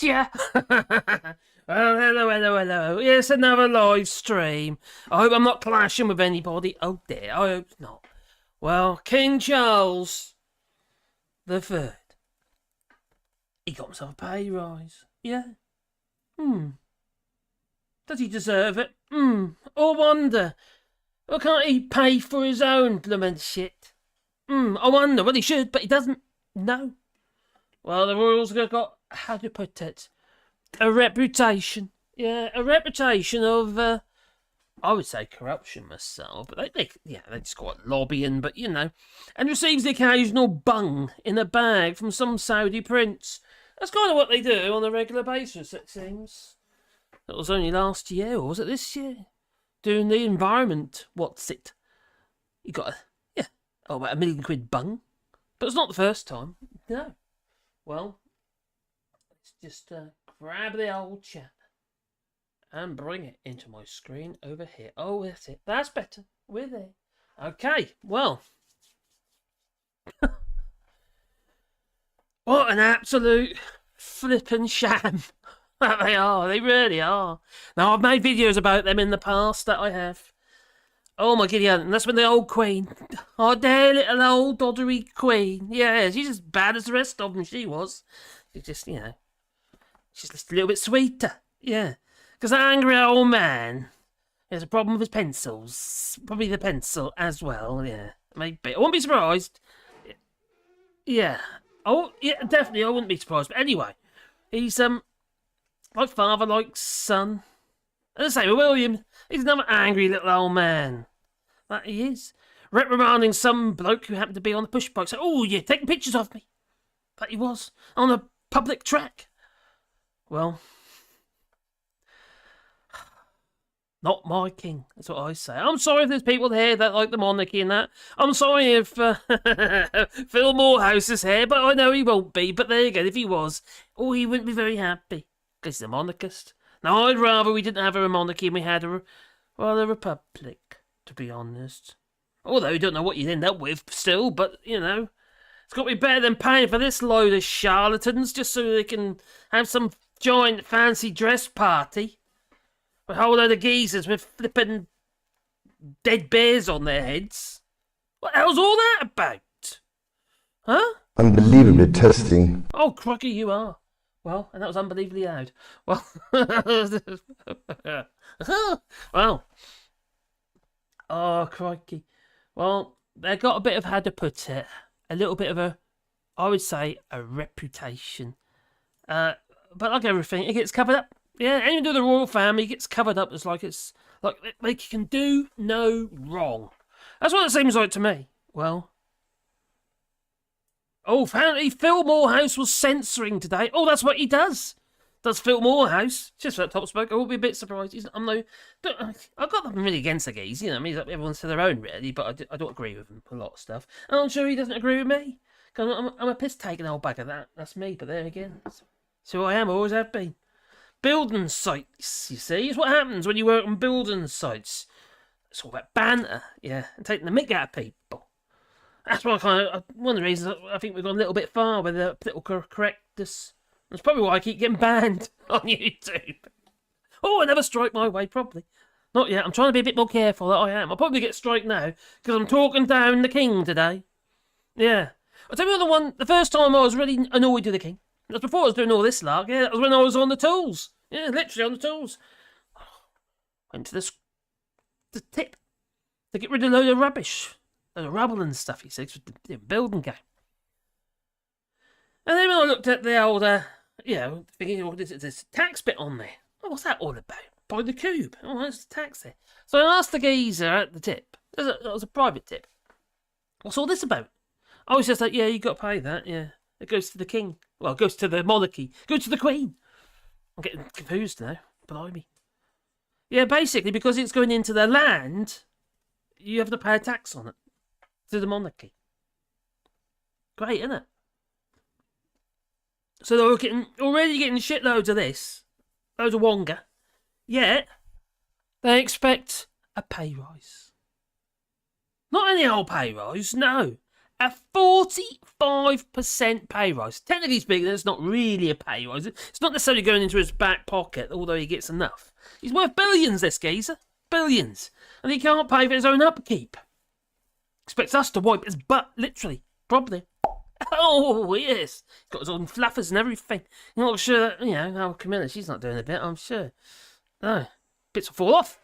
ya! Oh, hello. Yes, another live stream. I hope I'm not clashing with anybody. Oh dear, I hope not. Well, King Charles the Third. He got himself a pay rise. Yeah. Does he deserve it? I wonder. Why can't he pay for his own blooming shit? I wonder. Well, he should, but he doesn't. No. Well, the royals have got, how do you put it? A reputation. Yeah, a reputation of, I would say corruption myself, but they just call it lobbying, but you know, and receives the occasional bung in a bag from some Saudi prince. That's kind of what they do on a regular basis, it seems. That was only last year, or was it this year? Doing the environment, what's it? You got about £1 million bung. But it's not the first time. No. Well, let's just grab the old chat and bring it into my screen over here. Oh, that's it. That's better. We're there. Okay, well. What an absolute flippin' sham. They are. They really are. Now, I've made videos about them in the past, that I have. Oh my giddy aunt, and that's when the old queen, our dear little old doddery queen, yeah, she's as bad as the rest of them, she was. She's just, you know, she's just a little bit sweeter, yeah. Because that angry old man has a problem with his pencils, probably the pencil as well, yeah. Maybe, I wouldn't be surprised. Yeah, oh, yeah, definitely, I wouldn't be surprised, but anyway, he's, like father, like son. And the same with William. He's another angry little old man. That he is. Reprimanding some bloke who happened to be on the push bike. So, oh, you're taking pictures of me. But he was. On a public track. Well. Not my king. That's what I say. I'm sorry if there's people here that like the monarchy and that. I'm sorry if Phil Morehouse is here, but I know he won't be. But there you go. If he was, he wouldn't be very happy. Because he's a monarchist. Now, I'd rather we didn't have a monarchy and we had a republic, to be honest. Although you don't know what you'd end up with still, but, you know, it's got to be better than paying for this load of charlatans just so they can have some giant fancy dress party with a whole load of geezers with flippin' dead bears on their heads. What the hell's all that about? Huh? Unbelievably testing. Oh, crocky, you are. Well, and that was unbelievably loud. Well, well, oh, crikey. Well, they got a bit of, how to put it, a little bit of a, I would say, a reputation. But like everything, it gets covered up. Yeah, anything to do with the royal family gets covered up. It's like they can do no wrong. That's what it seems like to me. Well. Oh, apparently Phil Morehouse was censoring today. Oh, that's what he does. Does Phil Morehouse. Just for that top spoke. I will be a bit surprised. I've got nothing really against the geese. You know, I mean, everyone's to their own, really, but I don't agree with him for a lot of stuff. And I'm sure he doesn't agree with me. Because I'm a piss-taking old bag of that. That's me, but there again. So I am, always have been. Building sites, you see. It's what happens when you work on building sites. It's all about banter, yeah, and taking the mick out of people. That's why one of the reasons I think we've gone a little bit far with the political correctness. That's probably why I keep getting banned on YouTube. Oh, another strike my way, probably. Not yet. I'm trying to be a bit more careful that I am. I'll probably get strike now because I'm talking down the king today. Yeah. I'll tell you the first time I was really annoyed with the king. That was before I was doing all this lark. Yeah, that was when I was on the tools. Yeah, literally on the tools. Went to the tip to get rid of a load of rubbish. The rubble and stuff, he says, with the building game. And then when I looked at the old, thinking, there's a tax bit on there. Oh, what's that all about? By the cube. Oh, that's the tax there. So I asked the geezer at the tip. That was a private tip. What's all this about? I was just like, yeah, you got to pay that, yeah. It goes to the king. Well, it goes to the monarchy. It goes to the queen. I'm getting confused now. Blimey. Yeah, basically, because it's going into the land, you have to pay a tax on it. To the monarchy. Great, isn't it? So they're already getting shitloads of this. Loads of wonga. Yet, they expect a pay rise. Not any old pay rise, no. A 45% pay rise. Technically speaking, it's not really a pay rise. It's not necessarily going into his back pocket, although he gets enough. He's worth billions, this geezer. Billions. And he can't pay for his own upkeep. Expects us to wipe his butt, literally. Probably. Oh, yes. He's got his own fluffers and everything. You're not sure, how Camilla, she's not doing a bit, I'm sure. No. Bits will fall off.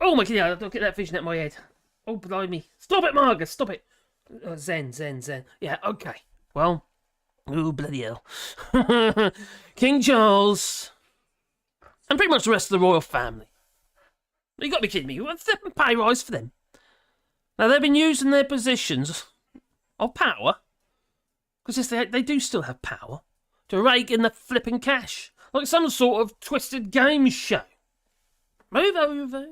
Oh, my God, don't get that vision at my head. Oh, blimey. Stop it, Margaret, stop it. Zen. Yeah, okay. Well, oh, bloody hell. King Charles, and pretty much the rest of the royal family. You got to be kidding me. What's the pay rise for them? Now, they've been using their positions of power, because they do still have power, to rake in the flipping cash, like some sort of twisted game show. Move over.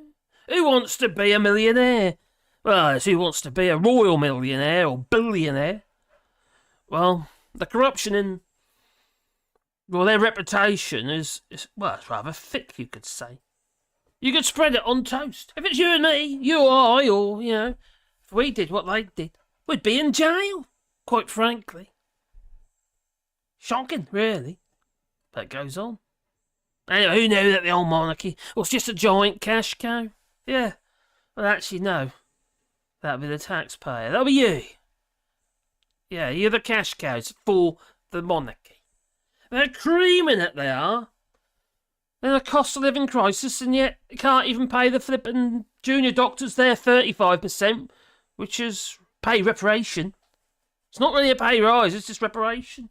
Who wants to be a millionaire? Well, it's who wants to be a royal millionaire or billionaire. Well, the corruption in their reputation is it's rather thick, you could say. You could spread it on toast. If it's you and me, you or I, or, if we did what they did, we'd be in jail, quite frankly. Shocking, really. But it goes on. Anyway, who knew that the old monarchy was just a giant cash cow? Yeah. Well, actually, no. That'll be the taxpayer. That'll be you. Yeah, you're the cash cows for the monarchy. They're creaming it, they are. They're a cost of living crisis, and yet can't even pay the flippin' junior doctors their 35%, which is pay reparation. It's not really a pay rise, it's just reparation.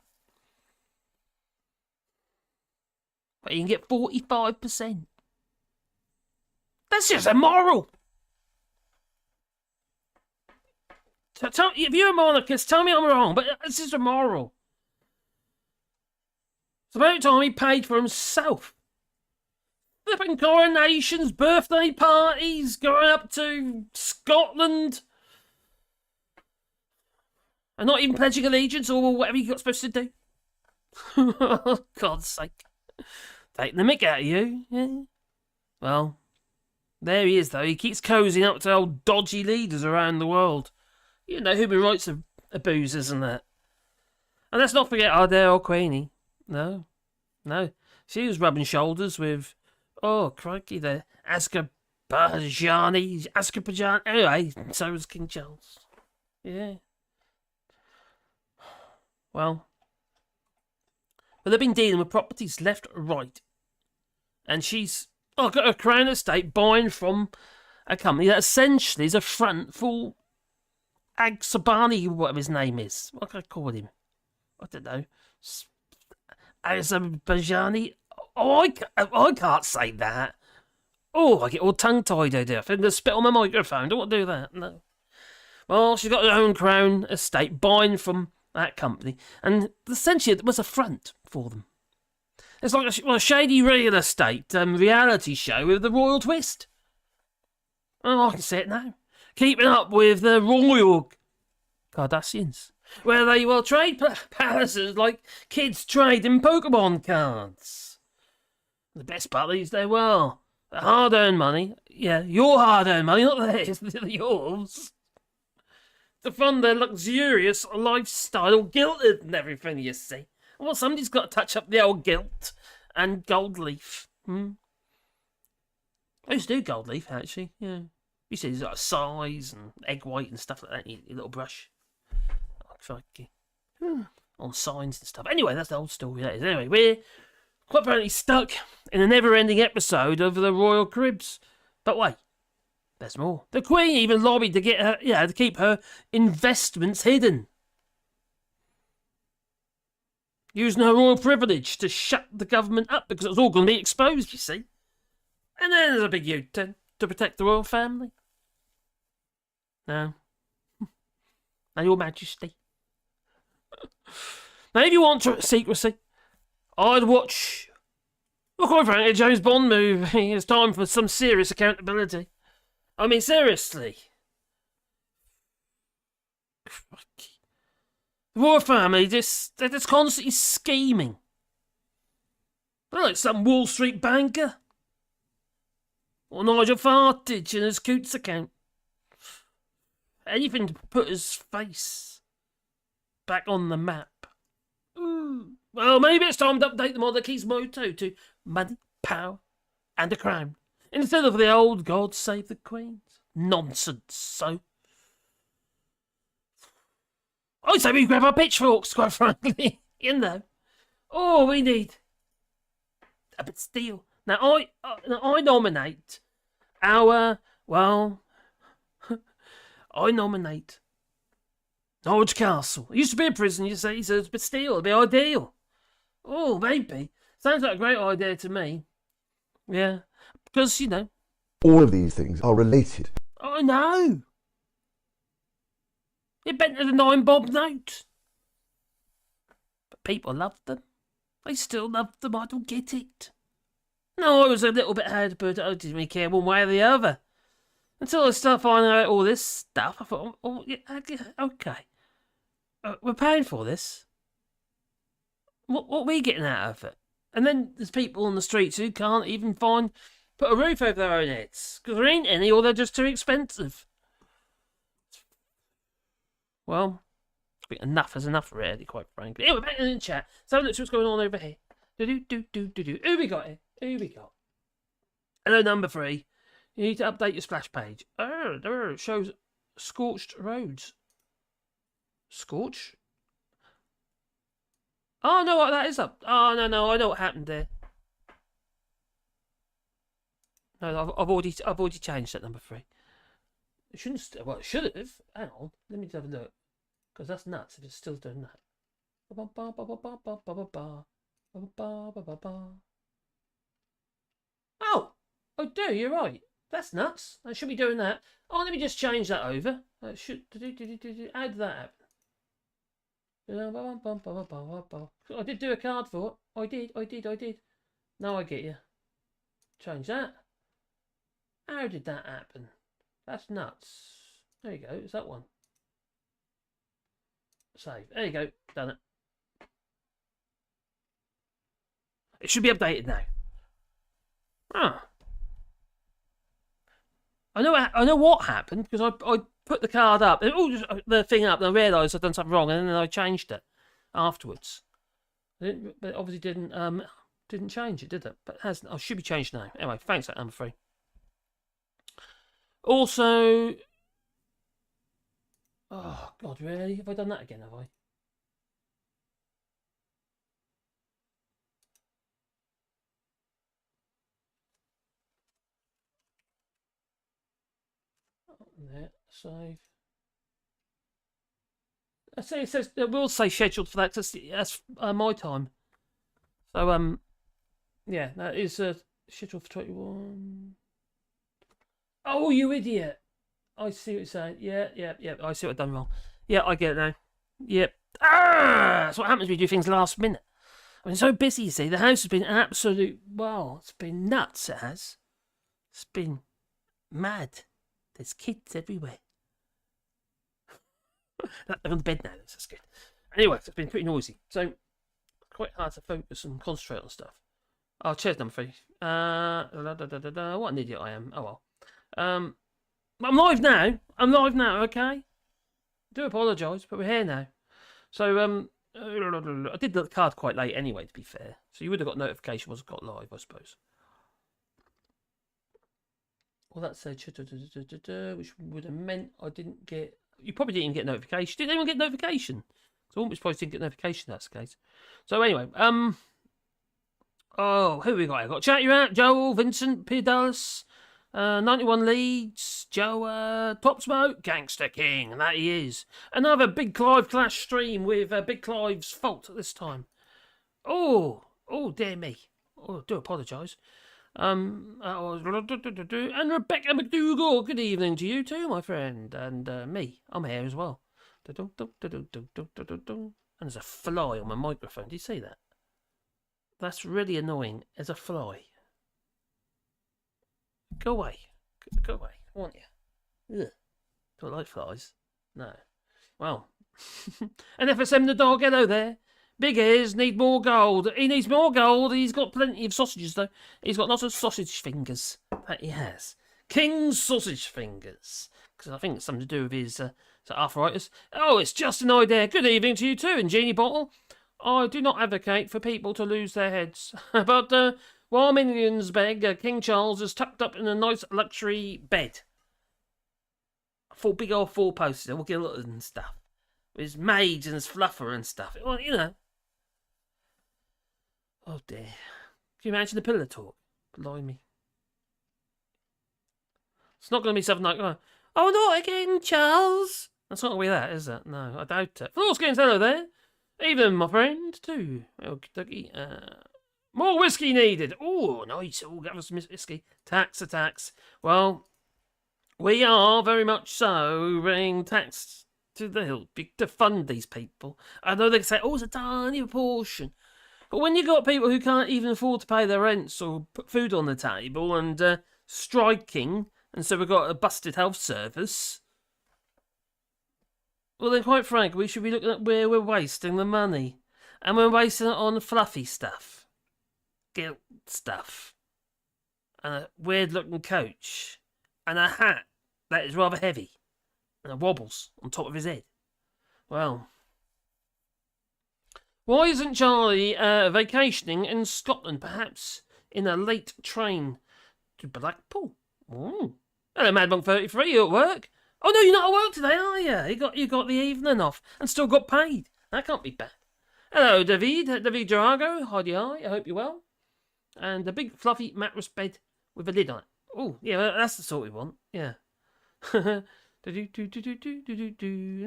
But you can get 45%. That's just immoral. If you're a monarchist, tell me I'm wrong, but this is immoral. It's about time he paid for himself. Flipping coronations, birthday parties, going up to Scotland, and not even pledging allegiance or whatever you got supposed to do. Oh, God's sake. Taking the mick out of you, yeah. Well, there he is, though. He keeps cozying up to old dodgy leaders around the world. You know, human rights abusers and that. And let's not forget our dear old Queenie. No. She was rubbing shoulders with, oh, crikey, the Azerbaijani. Anyway, so was King Charles. Yeah. Well, they've been dealing with properties left, right. And she's got a crown estate buying from a company that essentially is a front for Agsabani, whatever his name is. What can I call him? I don't know. Azerbaijani? Oh, I can't say that. Oh, I get all tongue-tied, I do. I'm going to spit on my microphone. Don't want to do that. No. Well, she's got her own crown estate buying from that company. And essentially it was a front for them. It's like a shady real estate reality show with the royal twist. Oh, I can say it now. Keeping up with the royal Kardashians, where they will trade palaces like kids trade in Pokemon cards. The best part is they will. The hard-earned money, yeah, your hard-earned money, not theirs, yours, to fund their luxurious lifestyle, gilded and everything, you see. Well, somebody's got to touch up the old gilt and gold leaf. I used to do gold leaf, actually, yeah. You see, there's like size and egg white and stuff like that. Your little brush. Oh, crikey. On signs and stuff. Anyway, that's the old story. That is. Anyway, we're quite apparently stuck in a never-ending episode of the Royal Cribs. But wait, there's more. The Queen even lobbied to get her, to keep her investments hidden, using her royal privilege to shut the government up because it was all going to be exposed. You see, and then there's a big U-turn to protect the royal family. No. Now, Your Majesty. Now, if you want secrecy, I'd watch, well, quite frankly, a James Bond movie. It's time for some serious accountability. I mean, seriously. The royal family, they're just constantly scheming. They're like some Wall Street banker. Or Nigel Farage in his Coots account. Anything to put his face back on the map. Ooh. Well, maybe it's time to update the monarchy's motto to money, power, and a crown, instead of the old God save the Queens nonsense. So, I say we grab our pitchforks, quite frankly. You know, all we need a bit of steel. Now I nominate our I nominate Norwich Castle. It used to be a prison, you say, so it's a bit steel. It'd be ideal. Oh, maybe. Sounds like a great idea to me. Yeah, because you know, All of these things are related. I know. It bent to the 9-bob note. But people loved them. They still loved them. I don't get it. No, I was a little bit hard, but I didn't really care one way or the other. Until I started finding out all this stuff, I thought, oh yeah, okay. We're paying for this. What are we getting out of it? And then there's people on the streets who can't even put a roof over their own heads. Because there ain't any, or they're just too expensive. Well, I think enough is enough, really, quite frankly. Anyway, back in the chat. So let's see what's going on over here. Do. Who we got here? Who we got? Hello, number 3. You need to update your splash page. Oh, there it shows scorched roads. Scorch? Oh, no, that is up. Oh, no, I know what happened there. No, I've already changed that, number 3. It shouldn't. Well, it should have. Hang on, let me just have a look. Because that's nuts if it's still doing that. Oh, do. You're right. That's nuts. I should be doing that. Oh, let me just change that over. How did that happen? I did do a card for it. I did. Now I get you. Change that. How did that happen? That's nuts. There you go. It's that one. Save. There you go. Done it. It should be updated now. Ah. I know what happened because I put the card up, the thing up, and I realised I'd done something wrong, and then I changed it afterwards. But it obviously didn't change it, did it? But it has. I should be changed now. Anyway, thanks, that number 3. Also, oh God, really? Have I done that again? Have I? There, save. I say it says it will say scheduled for that. That's my time. So yeah, that is scheduled for 21. Oh, you idiot! I see what you're saying. Yeah. I see what I've done wrong. Yeah, I get it now. Yep. That's what happens when you do things last minute. I've been so busy, you see. The house has been it's been nuts, it has. It's been mad. There's kids everywhere. They're on the bed now, that's good. Anyway, it's been pretty noisy. So, it's quite hard to focus and concentrate on stuff. Oh, cheers, number 3. What an idiot I am. Oh, well. I'm live now. Okay? I do apologise, but we're here now. So, I did the card quite late anyway, to be fair. So you would have got notification once it got live, I suppose. Well, that said, which would have meant I didn't get... You probably didn't even get notification. Didn't anyone get notification? So I wouldn't be surprised you didn't get notification if that's the case. So anyway, oh, who we got? I got Chat You Out, Joel, Vincent, P. Dallas, 91 Leeds, Joe, Top Smoke, Gangster King, and that he is. Another Big Clive Clash stream with Big Clive's fault this time. Oh, dear me. Oh, I do apologise. And Rebecca McDougall, good evening to you too, my friend. And me, I'm here as well. And there's a fly on my microphone. Do you see that? That's really annoying. There's a fly. Go away. Go away. I want you. Ugh. Don't like flies. No. Well. And FSM the dog, hello there. Big ears need more gold. He needs more gold. He's got plenty of sausages, though. He's got lots of sausage fingers. That he has. King's sausage fingers. because I think it's something to do with his arthritis. Oh, it's just an idea. Good evening to you too, and Genie Bottle. I do not advocate for people to lose their heads, but while millions beg, King Charles is tucked up in a nice luxury bed. Big old four-poster, all gilded and stuff. With his maids and his fluffer and stuff. Well, you know. Oh dear. Can you imagine the pillow talk? Blimey. It's not going to be something like, oh, not again, Charles. That's not going to be that, is it? No, I doubt it. Floorskins, hello there. Evening, my friend, too. Okie dokie. More whiskey needed. Oh, nice. Oh, give us some whiskey. Tax. Well, we are very much so being taxed to the hilt to fund these people. I know they say, it's a tiny portion. But when you got people who can't even afford to pay their rents or put food on the table and striking, and so we've got a busted health service, well then quite frankly, we should be looking at where we're wasting the money. And we're wasting it on fluffy stuff. Guilt stuff. And a weird looking coach. And a hat that is rather heavy. And it wobbles on top of his head. Well, why isn't Charlie vacationing in Scotland, perhaps in a late train to Blackpool? Hello, Madmonk 33, you at work? Oh no, you're not at work today, are you? You got the evening off and still got paid. That can't be bad. Hello, David Drago. Hi, I hope you're well. And a big fluffy mattress bed with a lid on it. Oh, yeah, that's the sort we want. Yeah. And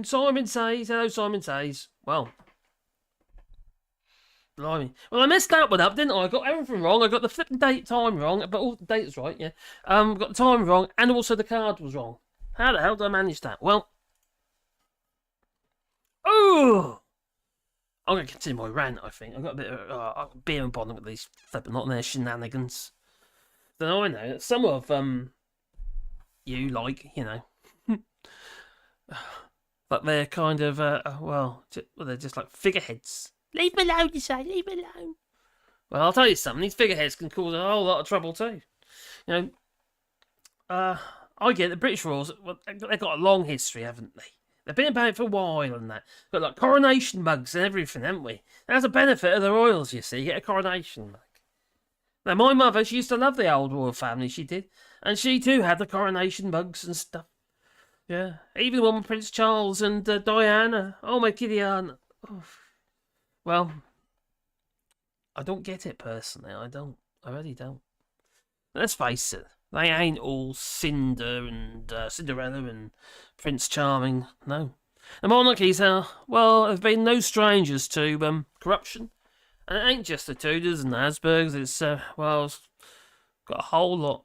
Simon says, hello, Simon says. Well, blimey. Well, I messed that one up, didn't I? I got everything wrong. I got the flipping time wrong, but all the date's right, yeah. Got the time wrong, and also the card was wrong. How the hell did I manage that? Well, I'm going to continue my rant, I think. I've got a bit of beer and bottom with these flipping not their shenanigans. Then I know that some of you like, but they're kind of they're just like figureheads. Leave me alone, you say. Leave me alone. Well, I'll tell you something. These figureheads can cause a whole lot of trouble too. I get the British royals. Well, they've got a long history, haven't they? They've been about for a while and that. Got like coronation mugs and everything, haven't we? That's a benefit of the royals, you see. You get a coronation mug. Now, my mother, she used to love the old royal family, she did. And she too had the coronation mugs and stuff. Yeah. Even the one with Prince Charles and Diana. Oh, my kitty Anne. Oh. Well, I don't get it personally. I don't. I really don't. Let's face it. They ain't all Cinder and Cinderella and Prince Charming. No. The monarchies have been no strangers to corruption. And it ain't just the Tudors and the Habsburgs. It's, it's got a whole lot,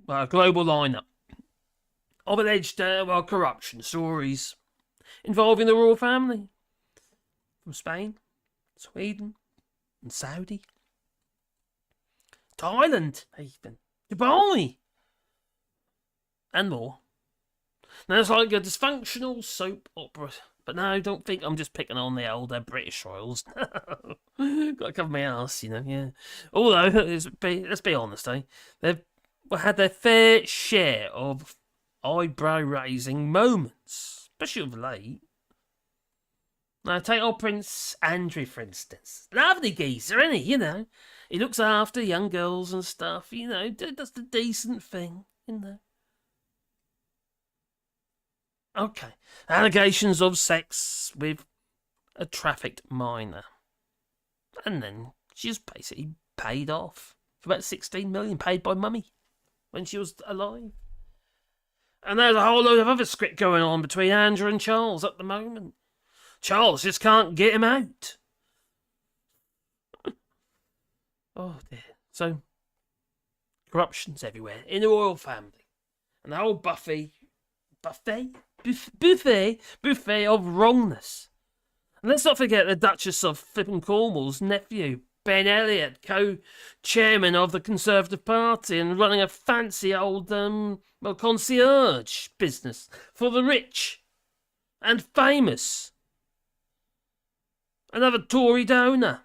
a global lineup of alleged, corruption stories involving the royal family. From Spain, Sweden, and Saudi. Thailand, even. Dubai. And more. Now it's like a dysfunctional soap opera. But no, don't think I'm just picking on the old British royals. Got to cover my ass, yeah. Although, let's be honest, they've had their fair share of eyebrow-raising moments. Especially of late. Now, take old Prince Andrew, for instance. Lovely geezer, isn't he, He looks after young girls and stuff, does the decent thing, Okay. Allegations of sex with a trafficked minor. And then she's basically paid off for about 16 million paid by mummy when she was alive. And there's a whole load of other script going on between Andrew and Charles at the moment. Charles just can't get him out. Oh dear. So, corruption's everywhere in the royal family. And the whole buffet of wrongness. And let's not forget the Duchess of Flippin' Cornwall's nephew, Ben Elliot, co-chairman of the Conservative Party and running a fancy old, concierge business for the rich and famous. Another Tory donor.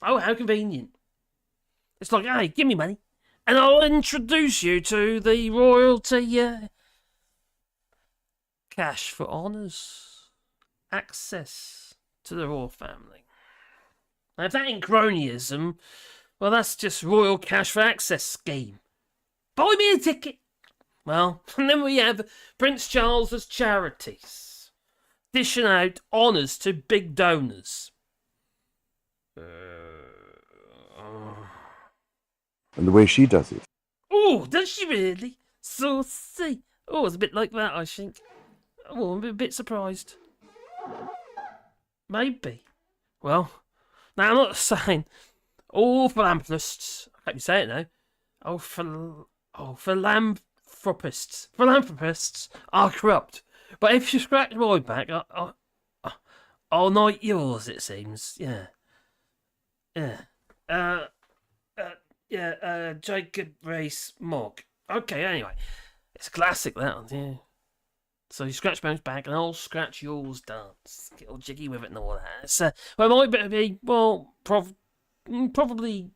Oh, how convenient. It's like, hey, give me money. And I'll introduce you to the royalty cash for honours. Access to the royal family. Now, if that ain't cronyism, well, that's just royal cash for access scheme. Buy me a ticket. Well, and then we have Prince Charles's charities, dishing out honours to big donors. And the way she does it. Oh, does she really? Saucy. Oh, it's a bit like that, I think. Oh, I'm a bit surprised. Maybe. Well, now I'm not saying all philanthropists. I can't say it now. Philanthropists are corrupt. But if you scratch my back, I'll knight yours. It seems. Yeah. Jacob Rees-Mogg. Okay, anyway. It's a classic, that one, yeah. So you scratch my back and I'll scratch yours, dance. Get all jiggy with it and all that. It's, well, it might be, well, probably,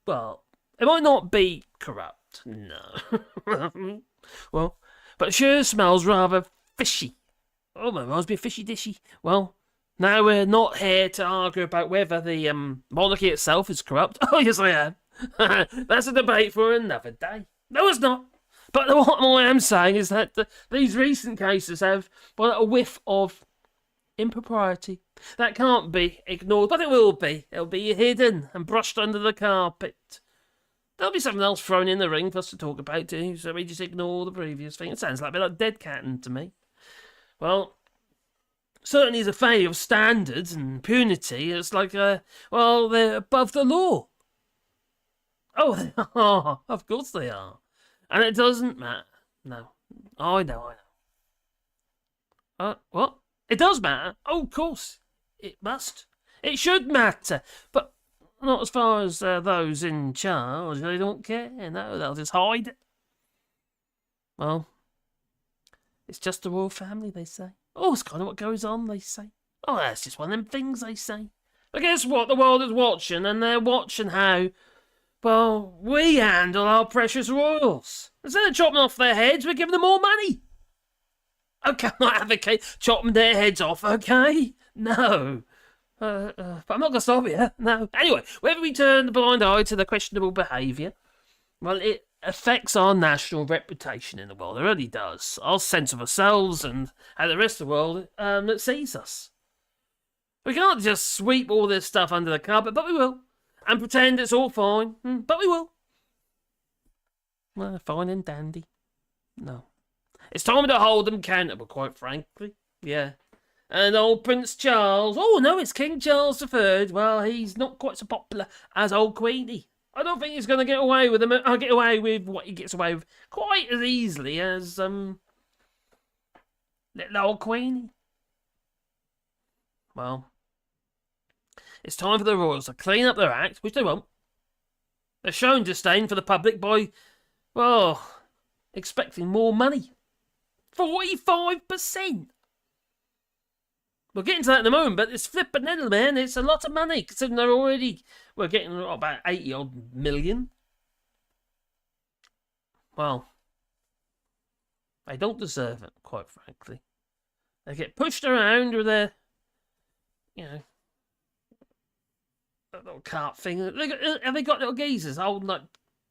well, it might not be corrupt, no. Well, but it sure smells rather fishy. Oh, it reminds me of fishy dishy. Well, now we're not here to argue about whether the monarchy itself is corrupt. Oh, yes, I am. That's a debate for another day. No, it's not. But what I am saying is that these recent cases have, well, a whiff of impropriety that can't be ignored, but it will be. It'll be hidden and brushed under the carpet. There'll be something else thrown in the ring for us to talk about too, so we just ignore the previous thing. It sounds like a bit like dead catting to me. Well, certainly is a failure of standards and impunity. It's like, well, they're above the law. Oh, they are. Of course they are. And it doesn't matter. No. I know. What? It does matter. Oh, of course. It must. It should matter. But not as far as those in charge. They don't care. No, they'll just hide it. Well, it's just the royal family, they say. Oh, it's kind of what goes on, they say. Oh, that's just one of them things, they say. But guess what? The world is watching, and they're watching how, well, we handle our precious royals. Instead of chopping off their heads, we're giving them more money. Okay, I'm not advocating chopping their heads off, okay? No. But I'm not going to stop you. No. Anyway, whether we turn the blind eye to the questionable behaviour, well, it affects our national reputation in the world. It really does. Our sense of ourselves and how the rest of the world that sees us. We can't just sweep all this stuff under the carpet, but we will. And pretend it's all fine, but we will. Well, fine and dandy. No. It's time to hold them accountable, quite frankly. Yeah. And old Prince Charles. Oh, no, it's King Charles III. Well, he's not quite so popular as old Queenie. I don't think he's going to get away with get away with what he gets away with quite as easily as little old Queenie. Well, it's time for the royals to clean up their act, which they won't. They're showing disdain for the public by, well, expecting more money. 45%. We'll get into that in a moment, but it's flipping little, man. It's a lot of money, considering we're getting about 80-odd million. Well, they don't deserve it, quite frankly. They get pushed around with their, that little cart thing. Have they got little geezers holding like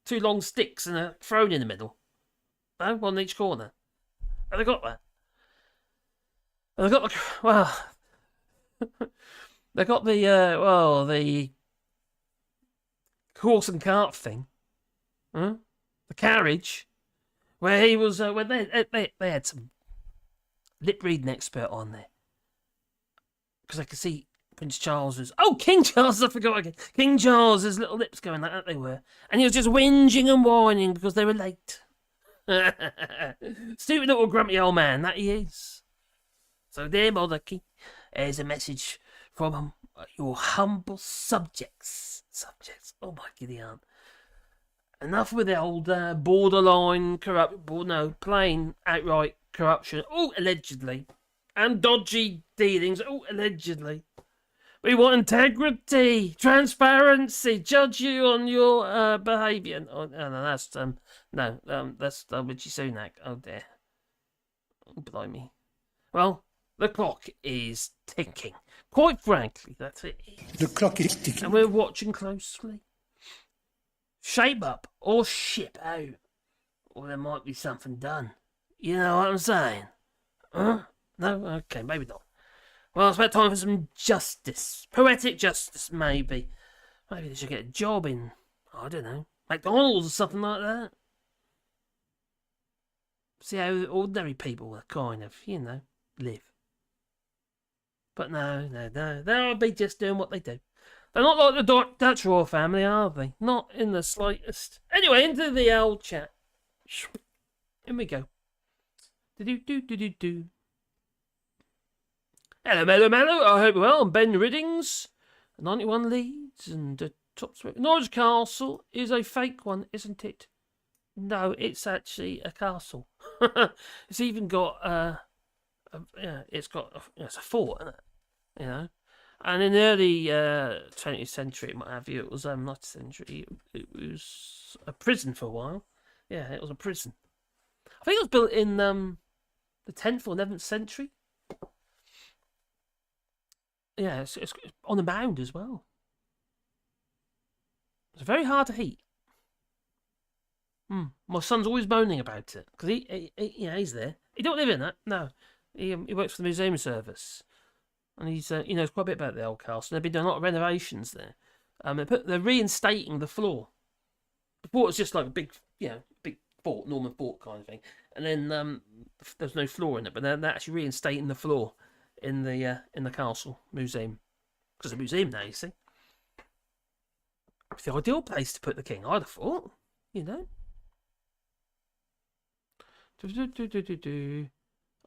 two long sticks and a throne in the middle? No, one in each corner. Have they got that? Have they got the, well, they got the horse and cart thing, the carriage, where he was, where they had some lip reading expert on there, because I could see Prince Charles King Charles, I forgot again. King Charles's little lips going like that, they were, and he was just whinging and whining because they were late. Stupid little grumpy old man that he is. So dear monarchy, here's a message from your humble subjects. Oh my giddy aunt. Enough with the old borderline plain outright corruption. Oh, allegedly. And dodgy dealings. Oh, allegedly. We want integrity, transparency, judge you on your behaviour. Oh, no, that's Richie Sunak. Oh dear. Oh, blimey. Well, the clock is ticking. Quite frankly, that's it. The clock is ticking. And we're watching closely. Shape up or ship out. Or there might be something done. You know what I'm saying? Huh? No? Okay, maybe not. Well, it's about time for some justice. Poetic justice, maybe. Maybe they should get a job in, I don't know, McDonald's or something like that. See how ordinary people are kind of, live. But no. They'll be just doing what they do. They're not like the Dutch royal family, are they? Not in the slightest. Anyway, into the old chat. Here we go. Do. Hello. I hope you're well. I'm Ben Riddings. 91 Leeds and the top. Norwich Castle is a fake one, isn't it? No, it's actually a castle. It's even got it's a fort, isn't it? And in the early 20th century, what have you, it was 19th century. It was a prison for a while. Yeah, it was a prison. I think it was built in the 10th or 11th century. Yeah, it's on the mound as well. It's very hard to heat. My son's always moaning about it because he's there. He don't live in it. No, he works for the museum service, and he knows quite a bit about the old castle. They've been doing a lot of renovations there. They're reinstating the floor. The fort was just like a big fort, Norman fort kind of thing, and then there's no floor in it. But they're actually reinstating the floor in the castle museum because the museum now, you see. It's the ideal place to put the king, I'd have thought.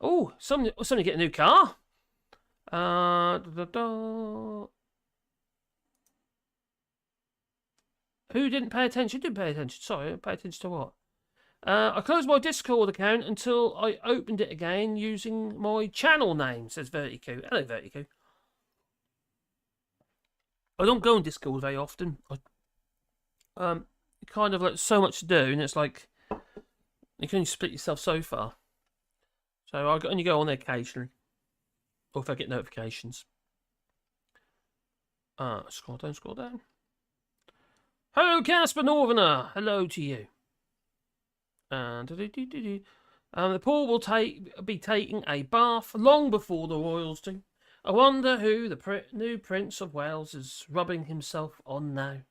Oh, somebody get a new car. Who didn't pay attention? Didn't pay attention. Sorry, pay attention to what? I closed my Discord account until I opened it again using my channel name, says Vertigo. Hello, Vertigo. I don't go on Discord very often. Kind of like so much to do, and it's like you can only split yourself so far. So I only go on there occasionally, or if I get notifications. Scroll down. Hello, Casper Northerner. Hello to you. The poor will be taking a bath long before the royals do. I wonder who the new Prince of Wales is rubbing himself on now.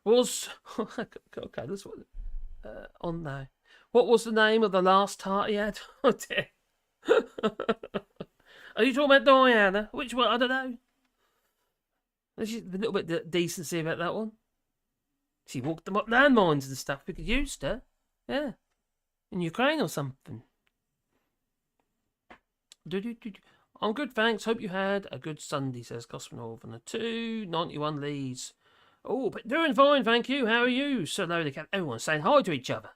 Okay, this one on now. What was the name of the last tart he had? Oh dear. Are you talking about Diana? Which one? I don't know. There's a little bit of decency about that one. She walked them up landmines and stuff. We could use her. Yeah. In Ukraine or something. I'm good, thanks. Hope you had a good Sunday, says Cosmo Northerner. 291 Leeds. Oh, but doing fine, thank you. How are you? So low the everyone's saying hi to each other.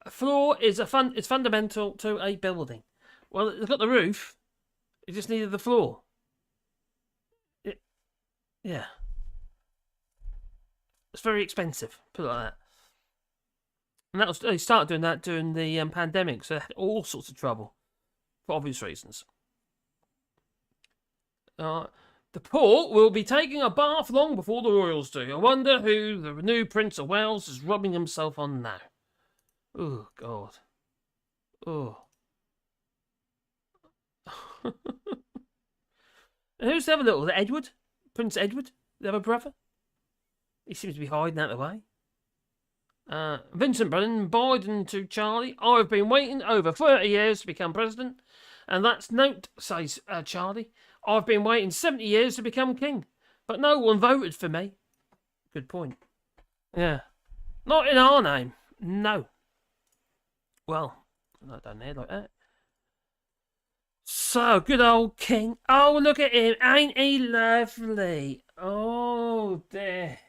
A floor is it's fundamental to a building. Well, they've got the roof. It just needed the floor. Yeah. It's very expensive, put it like that. And they started doing that during the pandemic, so they had all sorts of trouble for obvious reasons. The poor will be taking a bath long before the royals do. I wonder who the new Prince of Wales is rubbing himself on now. Oh, God. Oh. And who's the other little? The Edward? Prince Edward? The other brother? He seems to be hiding out of the way. Vincent Brennan, Biden to Charlie. I've been waiting over 30 years to become president. And that's note, says Charlie. I've been waiting 70 years to become king. But no one voted for me. Good point. Yeah. Not in our name. No. Well, not down there like that. So, good old king. Oh, look at him. Ain't he lovely? Oh, dear.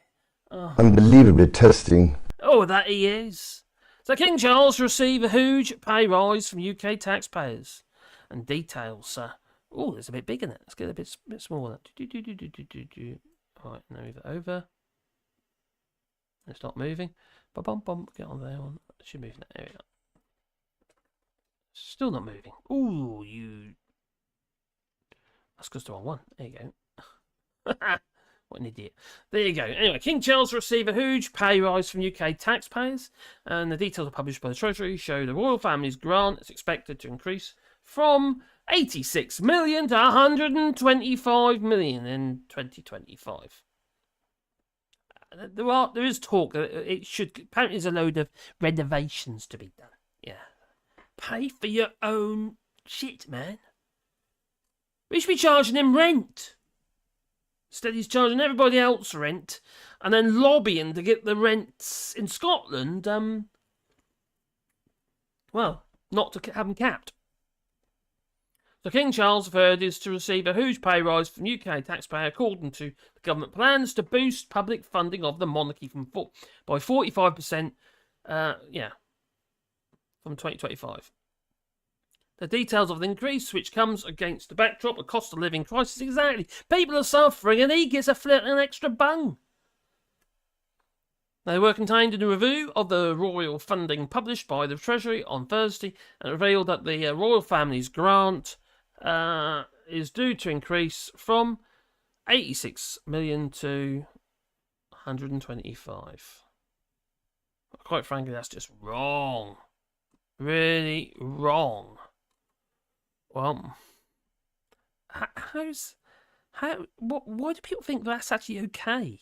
Oh. Unbelievably testing. Oh, that he is. So King Charles received a huge pay rise from UK taxpayers. And details, Oh, it's a bit bigger now. Let's get a bit smaller. All right, now move it over. It's not moving. Bum. Get on there. It should move now. There we go. Still not moving. Ooh, you. That's because the wrong one. There you go. What an idiot. There you go. Anyway, King Charles will receive a huge pay rise from UK taxpayers, and the details are published by the Treasury show the royal family's grant is expected to increase from 86 million to 125 million in 2025. There is talk that it should, apparently there's a load of renovations to be done. Yeah. Pay for your own shit, man. We should be charging him rent. Instead, he's charging everybody else rent and then lobbying to get the rents in Scotland, well, not to have them capped. So King Charles III is to receive a huge pay rise from UK taxpayer according to the government plans to boost public funding of the monarchy by 45%, from 2025. The details of the increase, which comes against the backdrop of cost of living crisis, exactly. People are suffering and he gets an extra bung. They were contained in a review of the royal funding published by the Treasury on Thursday and revealed that the royal family's grant is due to increase from 86 million to 125. Quite frankly, that's just wrong. Really wrong. Well, why do people think that's actually okay?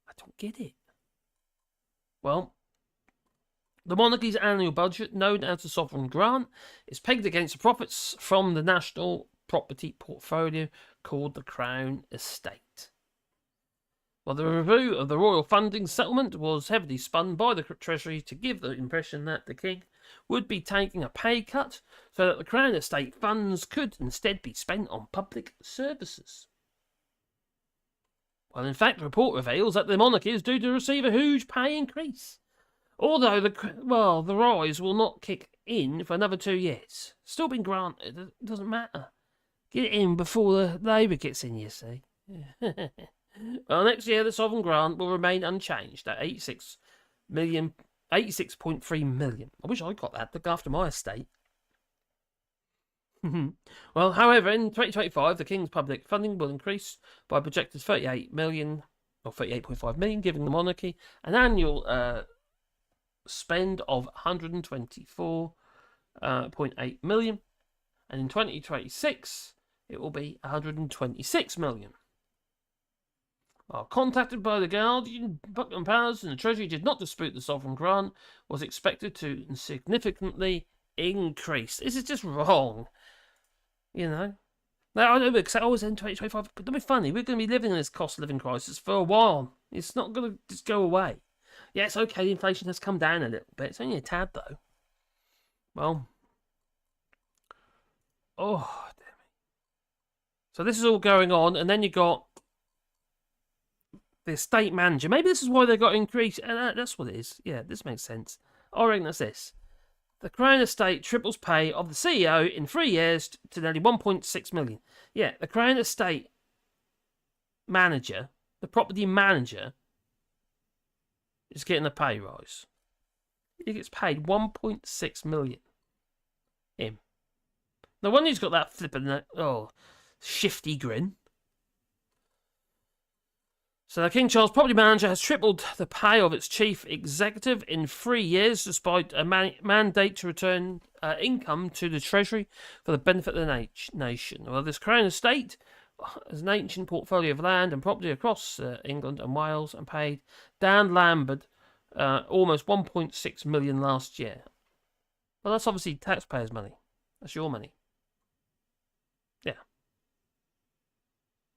I don't get it. Well, the monarchy's annual budget, known as the sovereign grant, is pegged against the profits from the national property portfolio called the Crown Estate. Well, the review of the royal funding settlement was heavily spun by the Treasury to give the impression that the king would be taking a pay cut so that the Crown Estate funds could instead be spent on public services. Well, in fact, the report reveals that the monarchy is due to receive a huge pay increase. Although the rise will not kick in for another 2 years. Still been granted, it doesn't matter. Get it in before the Labour gets in, you see. Well, next year the sovereign grant will remain unchanged at 86.3 million. I wish I got that. Look after my estate. Well, however, in 2025, the King's public funding will increase by a projected 38 million, or 38.5 million, giving the monarchy an annual spend of 124.8 million. And in 2026, it will be 126 million. While contacted by the Guardian, Buckingham Palace and the Treasury did not dispute the sovereign grant was expected to significantly increase. This is just wrong. You know? Now, I know because I was in 2025, but don't be funny. We're going to be living in this cost of living crisis for a while. It's not going to just go away. Yeah, it's okay. The inflation has come down a little bit. It's only a tad, though. Well. Oh, damn it. So this is all going on, and then you got the estate manager. Maybe this is why they got increased. That's what it is. Yeah, this makes sense. I reckon that's this. The Crown Estate triples pay of the CEO in 3 years to nearly 1.6 million. Yeah, the Crown Estate manager, the property manager, is getting a pay rise. He gets paid 1.6 million. Him. No wonder he's got that flippin' shifty grin. So the King Charles property manager has tripled the pay of its chief executive in 3 years, despite a mandate to return income to the Treasury for the benefit of the nation. Well, this Crown Estate has an ancient portfolio of land and property across England and Wales and paid Dan Lambert almost 1.6 million last year. Well, that's obviously taxpayers' money. That's your money. Yeah.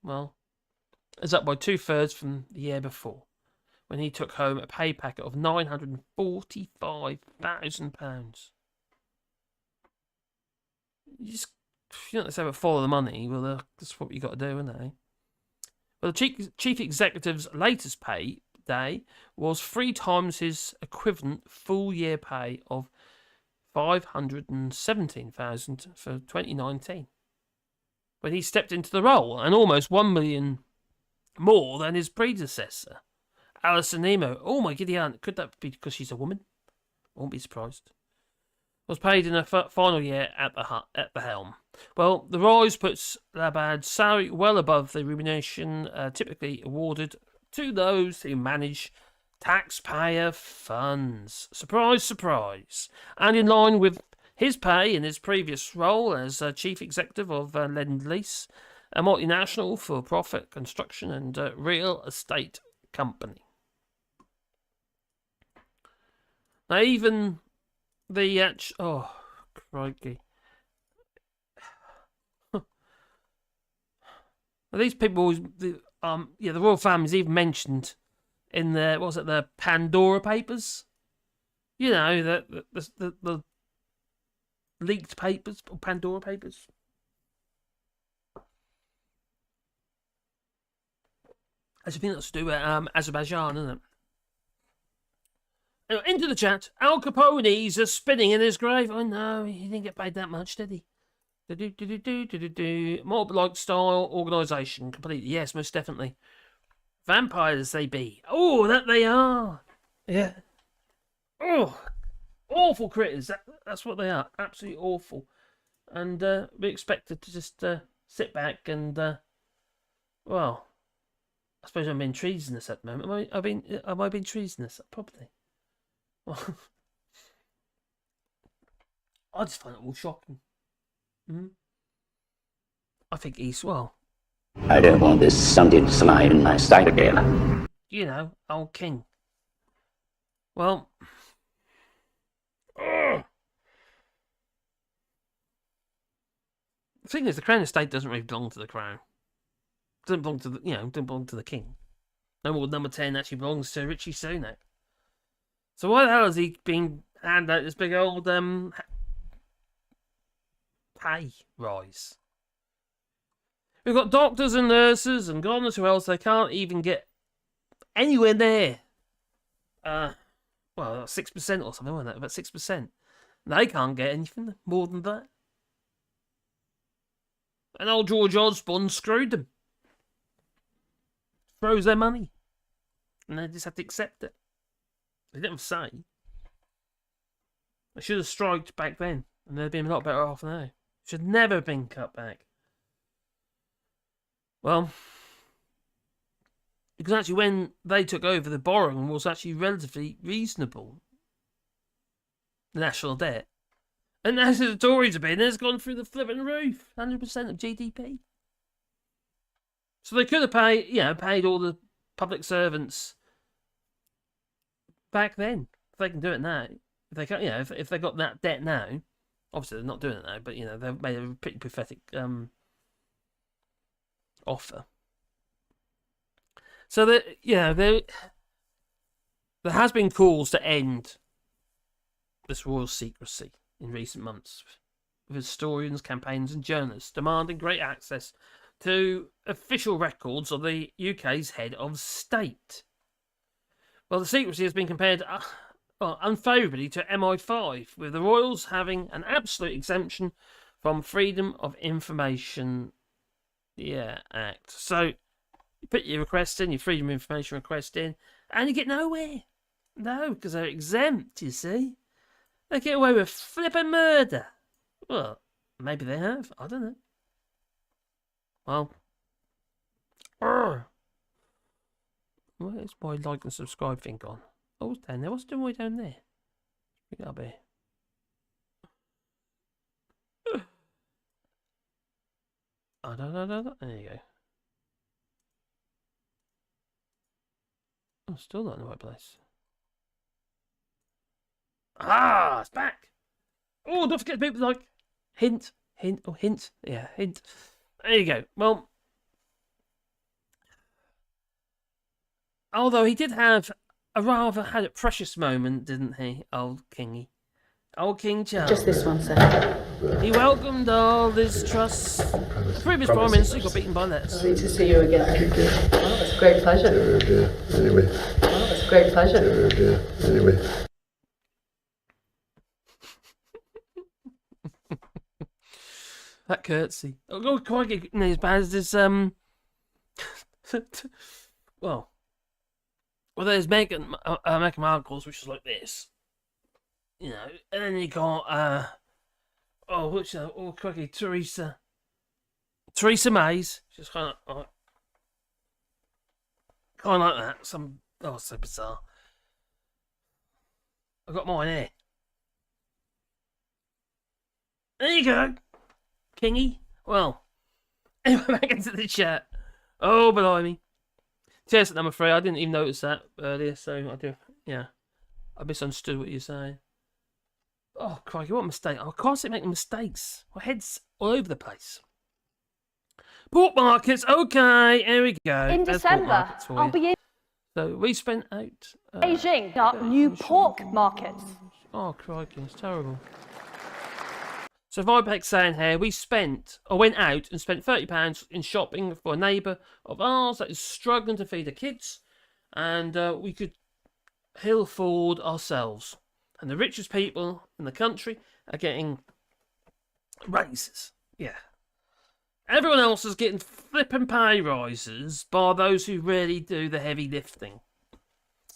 Well, it's up by 2/3 from the year before, when he took home a pay packet of £945,000. You don't say follow the money. Well, that's what you got to do, isn't it? Well, the chief executive's latest pay day was 3 times his equivalent full year pay of £517,000 for 2019. when he stepped into the role, and almost 1 million more than his predecessor, Alison Nemo. Oh my giddy aunt, could that be because she's a woman? I won't be surprised. Was paid in her final year at the helm. Well, the rise puts Labad's salary well above the remuneration typically awarded to those who manage taxpayer funds. Surprise, surprise. And in line with his pay in his previous role as chief executive of Lend-Lease, a multinational for-profit construction and real estate company. Now, even the oh, crikey. These people, the royal family's even mentioned in the Pandora Papers? You know, the leaked papers, or Pandora Papers. I think that's to do with Azerbaijan, isn't it? Anyway, into the chat. Al Capone's are spinning in his grave. Oh no, he didn't get paid that much, did he? Mob like style organisation, completely. Yes, most definitely. Vampires they be. Oh, that they are. Yeah. Oh, awful critters. That's what they are. Absolutely awful. And be expected to just sit back and well, I suppose I'm being treasonous at the moment. Am I being treasonous? Probably. I just find it all shocking. I think I don't want this Sunday slide in my sight again. You know, old king. Well, the thing is, the Crown Estate doesn't really belong to the Crown. Doesn't belong to doesn't belong to the king. No more number 10 actually belongs to Richie Sunak. So why the hell has he been handed out this big old pay rise? We've got doctors and nurses and God knows who else. They can't even get anywhere near 6% or something, wasn't it? About 6%. They can't get anything more than that. And old George Osborne screwed them. Froze their money. And they just had to accept it. They didn't say. They should have striked back then. And they'd been a lot better off now. Should never have been cut back. Well, because actually when they took over, the borrowing was actually relatively reasonable. The national debt. And as the Tories have been, it's gone through the flipping roof. 100% of GDP. So they could have paid all the public servants back then. If they can do it now. If they can, if they got that debt now, obviously they're not doing it now, but they've made a pretty pathetic offer. So there has been calls to end this royal secrecy in recent months, with historians, campaigners and journalists demanding great access to official records of the UK's head of state. Well, the secrecy has been compared unfavourably to MI5, with the royals having an absolute exemption from Freedom of Information Act. So you put your request in, your Freedom of Information request in, and you get nowhere. No, because they're exempt, you see. They get away with flipping murder. Well, maybe they have. I don't know. Well, where's my like and subscribe thing gone? Oh, it's down there. What's doing way down there? Pick it up here. I don't know. There you go. I'm still not in the right place. Ah, it's back. Oh, don't forget people like hint. Yeah, hint. There you go. Well, although he did have a precious moment, didn't he, old Kingy? Old King Charles. Just this one, sir. He welcomed all his trusts. The previous Prime Minister got beaten by less. Lovely to see you again. Oh, it's a great pleasure. Anyway. Oh, it's a great pleasure. Anyway. That curtsy. Oh, quite as bad as this. Well, there's Meghan Markle's, which is like this, you know, and then you got crikey, Theresa May's, just kind of like that. So bizarre. I got mine here. There you go, Kingy. Well, anyway, back into the chat. Oh, blimey. Cheers at number 3. I didn't even notice that earlier, so I misunderstood what you're saying. Oh, crikey, what a mistake. I can't see making mistakes. My head's all over the place. Pork markets, okay, here we go. In There's December, I'll be in So we spent out... Beijing, our new pork markets. Oh, crikey, it's terrible. So Vibex saying here, went out and spent £30 in shopping for a neighbour of ours that is struggling to feed her kids, and we could hill afford ourselves. And the richest people in the country are getting raises. Yeah. Everyone else is getting flipping pay rises by those who really do the heavy lifting.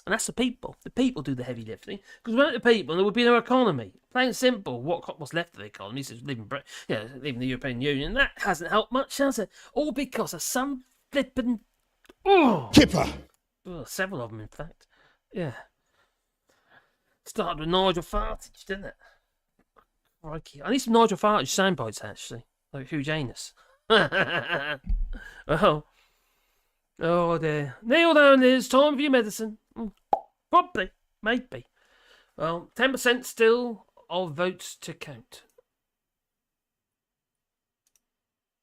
And that's the people. The people do the heavy lifting. Because without the people, there would be no economy. Plain and simple. What's left of the economy is leaving the European Union. That hasn't helped much, has it? All because of some flipping... Kipper! Several of them, in fact. Yeah. Started with Nigel Farage, didn't it? Crikey. I need some Nigel Farage soundbites, actually. Like huge anus. Well... Oh dear. Kneel down, Liz. Time for your medicine. Probably. Maybe. Well, 10% still of votes to count.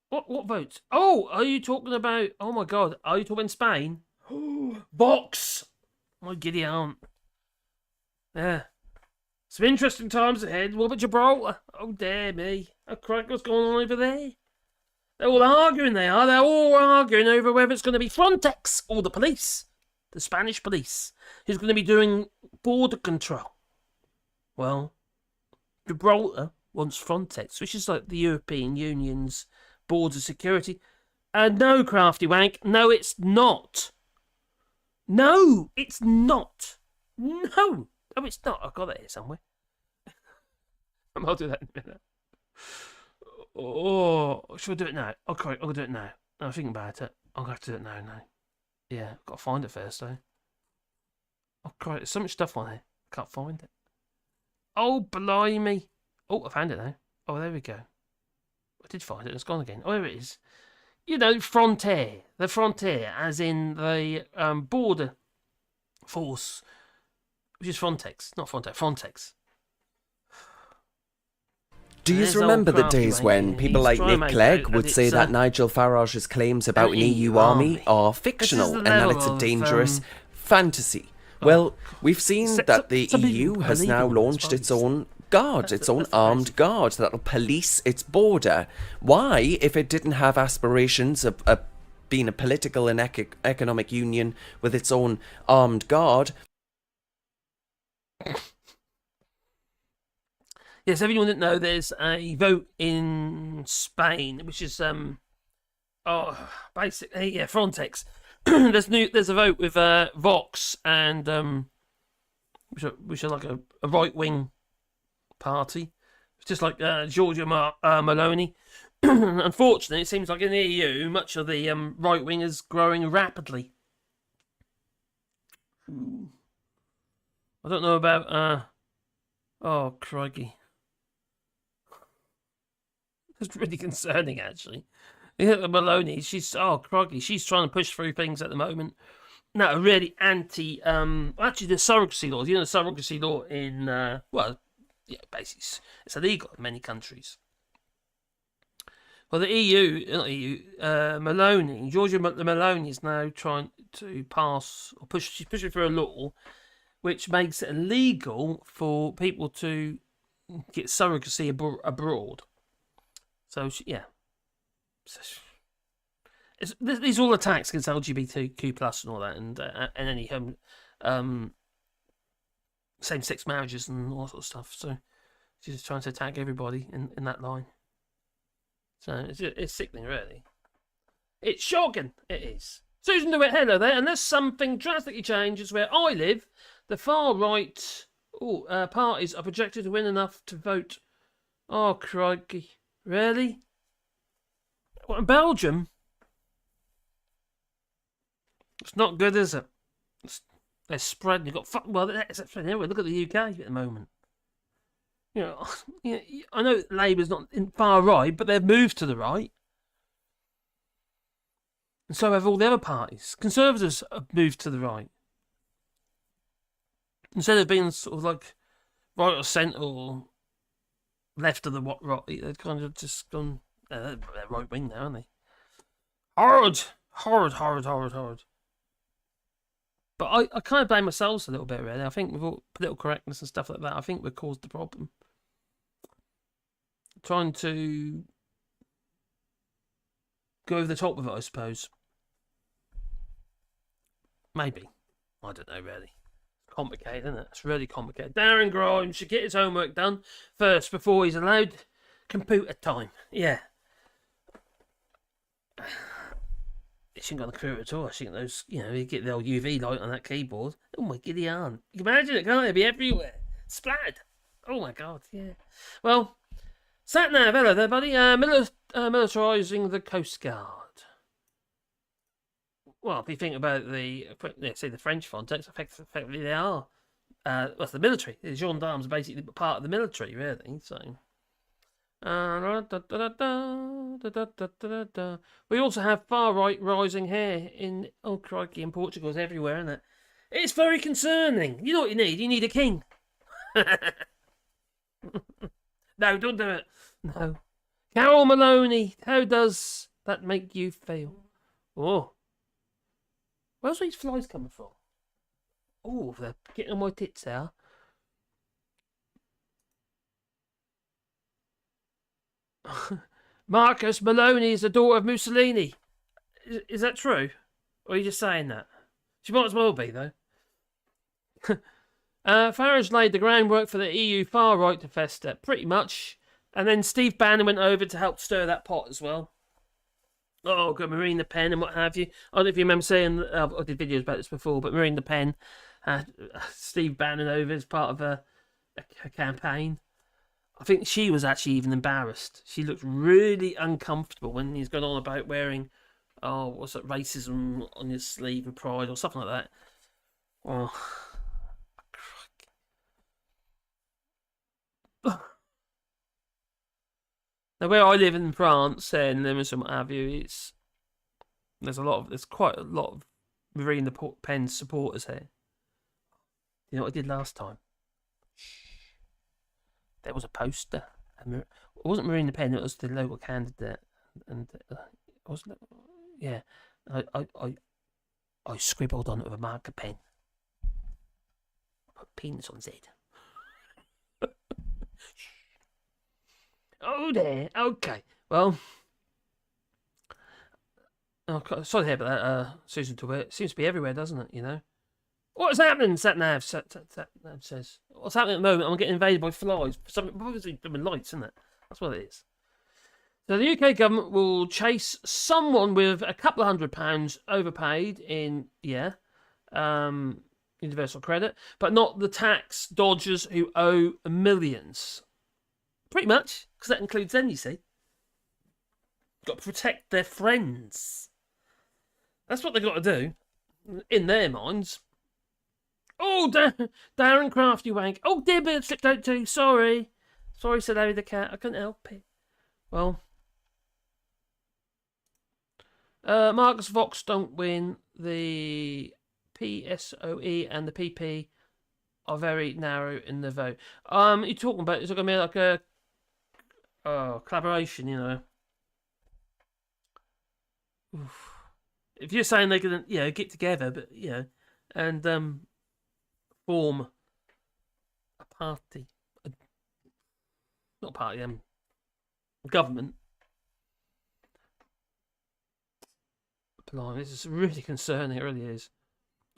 What votes? Oh, are you talking about... Oh my God. Are you talking Spain? Vox! My giddy aunt. Yeah. Some interesting times ahead. What about Gibraltar? Oh dear me. Oh crap, what's going on over there? They're all arguing, they are. They're all arguing over whether it's going to be Frontex or the police. The Spanish police. Who's going to be doing border control. Well, Gibraltar wants Frontex, which is like the European Union's border security. And no, Crafty Wank, no, it's not. No, it's not. No, it's not. I've got it here somewhere. I'll do that in a minute. Oh, should I do it now? Okay, I'm going to do it now. I'm thinking about it. I'm going to have to do it now. Yeah, I've got to find it first, though. Oh, crap, there's so much stuff on here. I can't find it. Oh, blimey. Oh, I found it now. Oh, there we go. I did find it. It's gone again. Oh, there it is. You know, Frontier. The Frontier, as in the border force, which is Frontex. Not Frontex, Frontex. Do you remember the days when people like Nick Clegg would say that Nigel Farage's claims about an EU army are fictional and that it's a dangerous fantasy? Well, we've seen that the EU has now launched its own guard, its own armed guard that'll police its border. Why, if it didn't have aspirations of being a political and economic union with its own armed guard? Yes, everyone didn't know there's a vote in Spain, which is basically Frontex. there's a vote with Vox and which are like a right wing party. It's just like Giorgia Meloni. Unfortunately, it seems like in the EU, much of the right wing is growing rapidly. I don't know about oh crikey. It's really concerning, actually. Yeah, Meloni, she's trying to push through things at the moment that are really anti. Actually, the surrogacy laws. You know, the surrogacy law in basically it's illegal in many countries. Well, the EU, not EU, Meloni, Giorgia Meloni is now trying to pass or push. She's pushing through a law which makes it illegal for people to get surrogacy abroad. So, these are all attacks against LGBTQ plus and all that, and any same-sex marriages and all that sort of stuff. So she's trying to attack everybody in that line. So it's sickening, really. It's shocking. It is. Susan DeWitt, hello there. Unless something drastically changes where I live, the far right parties are projected to win enough to vote. Oh, crikey. Really? What, in Belgium? It's not good, is it? They're spreading. You've got well, that's spreading everywhere. Look at the UK at the moment. You know, I know Labour's not in far right, but they've moved to the right. And so have all the other parties. Conservatives have moved to the right. Instead of being sort of like right or centre or left of the right, they've kind of just gone they're right wing now, aren't they? Horrid. But I kind of blame myself a little bit, really. I think with all political correctness and stuff like that, I think we've caused the problem. Trying to go over the top with it, I suppose. Maybe. I don't know, really. It's complicated, isn't it? It's really complicated. Darren Grimes should get his homework done first before he's allowed computer time. Yeah. He shouldn't got the computer at all. I think those, you get the old UV light on that keyboard. Oh my giddy aunt. You can imagine it, can't it? It'd be everywhere. Splattered. Oh my god, yeah. Well, sat nav, hello there, buddy. Militarising the Coast Guard. Well, if you think about the French context, effectively they are. What's the military? The gendarmes are basically part of the military, really. So. We also have far right rising here in crikey, in Portugal. It's everywhere, isn't it? It's very concerning. You know what you need? You need a king. No, don't do it. No. Carol Maloney, how does that make you feel? Oh. Where's these flies coming from? Oh, they're getting on my tits there. Marcus Maloney is the daughter of Mussolini. Is that true? Or are you just saying that? She might as well be, though. Farage laid the groundwork for the EU far right to fester, pretty much. And then Steve Bannon went over to help stir that pot as well. Oh, got Marine Le Pen and what have you. I don't know if you remember saying, I did videos about this before, but Marine Le Pen, Steve Bannon over as part of a campaign. I think she was actually even embarrassed. She looked really uncomfortable when he's going on about wearing, what's that, racism on your sleeve and pride or something like that. Oh, now where I live in France and Limerick and what have you, there's quite a lot of Marine Le Pen supporters here. You know what I did last time? There was a poster. It wasn't Marine Le Pen. It was the local candidate, and yeah. I scribbled on it with a marker pen. Put penis on Z. Oh there. Okay. Well. Oh, sorry to hear about that, Susan DeWitt. It seems to be everywhere, doesn't it? What's happening? Satnav says. What's happening at the moment? I'm getting invaded by flies. Probably lights, isn't it? That's what it is. So the UK government will chase someone with a couple of £100 overpaid in universal credit, but not the tax dodgers who owe millions. Pretty much, because that includes them. You see, got to protect their friends. That's what they've got to do, in their minds. Oh, Darren Crafty Wank. Oh, dear, but it slipped out too. Sorry, said Larry the cat. I couldn't help it. Well, Marcus Vox don't win. The PSOE and the PP are very narrow in the vote. You're talking about it's going to be like a collaboration, Oof. If you're saying they're going to, get together, but and form a party, not a party, government. Blimey, this is really concerning. It really is.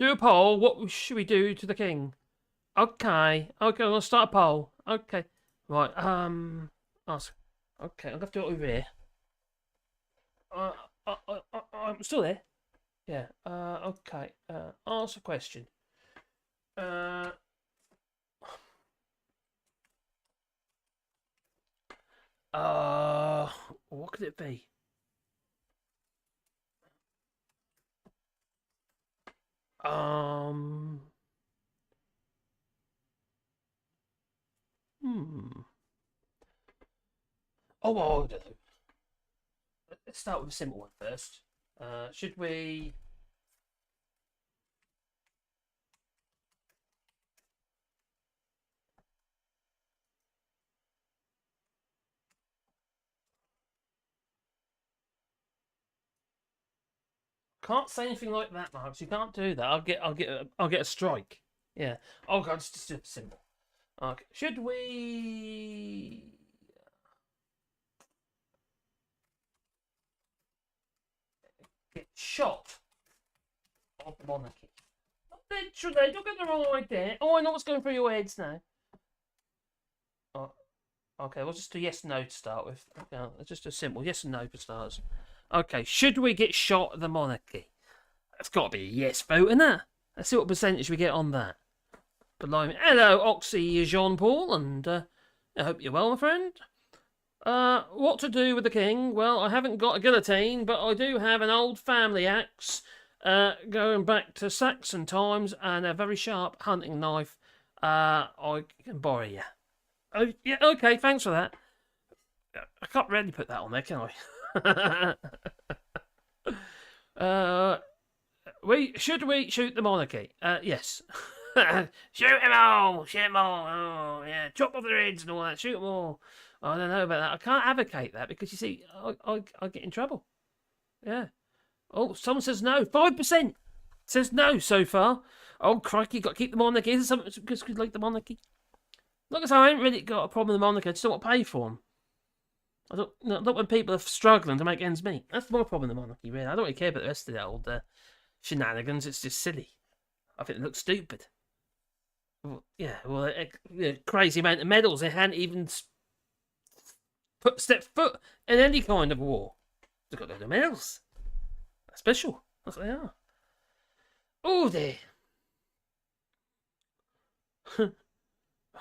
Do a poll. What should we do to the king? Okay, I'll start a poll. Okay, right. Ask. Okay, I'm gonna have to do it over here. I'm still there. Yeah. Okay. Ask a question. What could it be? Oh, well, I don't know. Let's start with a simple one first. Should we? Can't say anything like that, Mark. You can't do that. I'll get a strike. Yeah. Oh God, it's just simple. Okay. Should we? Get shot of the monarchy? Not literally. Don't get the wrong idea. Oh, I know what's going through your heads now. Oh, okay. We'll just do yes and no to start with. Yeah, just a simple yes and no for starters. Okay. Should we get shot of the monarchy? It's got to be a yes vote, isn't it? Let's see what percentage we get on that. Blimey. Hello, Oxy Jean Paul, and I hope you're well, my friend. What to do with the king? Well, I haven't got a guillotine, but I do have an old family axe, going back to Saxon times, and a very sharp hunting knife. I can borrow you. Oh, yeah, okay, thanks for that. I can't really put that on there, can I? Should we shoot the monarchy? Yes. Shoot them all! Shoot them all! Oh, yeah. Chop off their heads and all that. Shoot them all. I don't know about that. I can't advocate that because, you see, I get in trouble. Yeah. Oh, someone says no. 5% says no so far. Oh, crikey, got to keep the monarchy. Is there something because we like the monarchy? Look, as I ain't really got a problem with the monarchy. I just don't want to pay for them. Not when people are struggling to make ends meet. That's my problem with the monarchy, really. I don't really care about the rest of the old shenanigans. It's just silly. I think it looks stupid. Yeah, well, crazy amount of medals. They hadn't even stepped foot in any kind of war. They've got the medals. That's special. That's what they are. Oh, dear.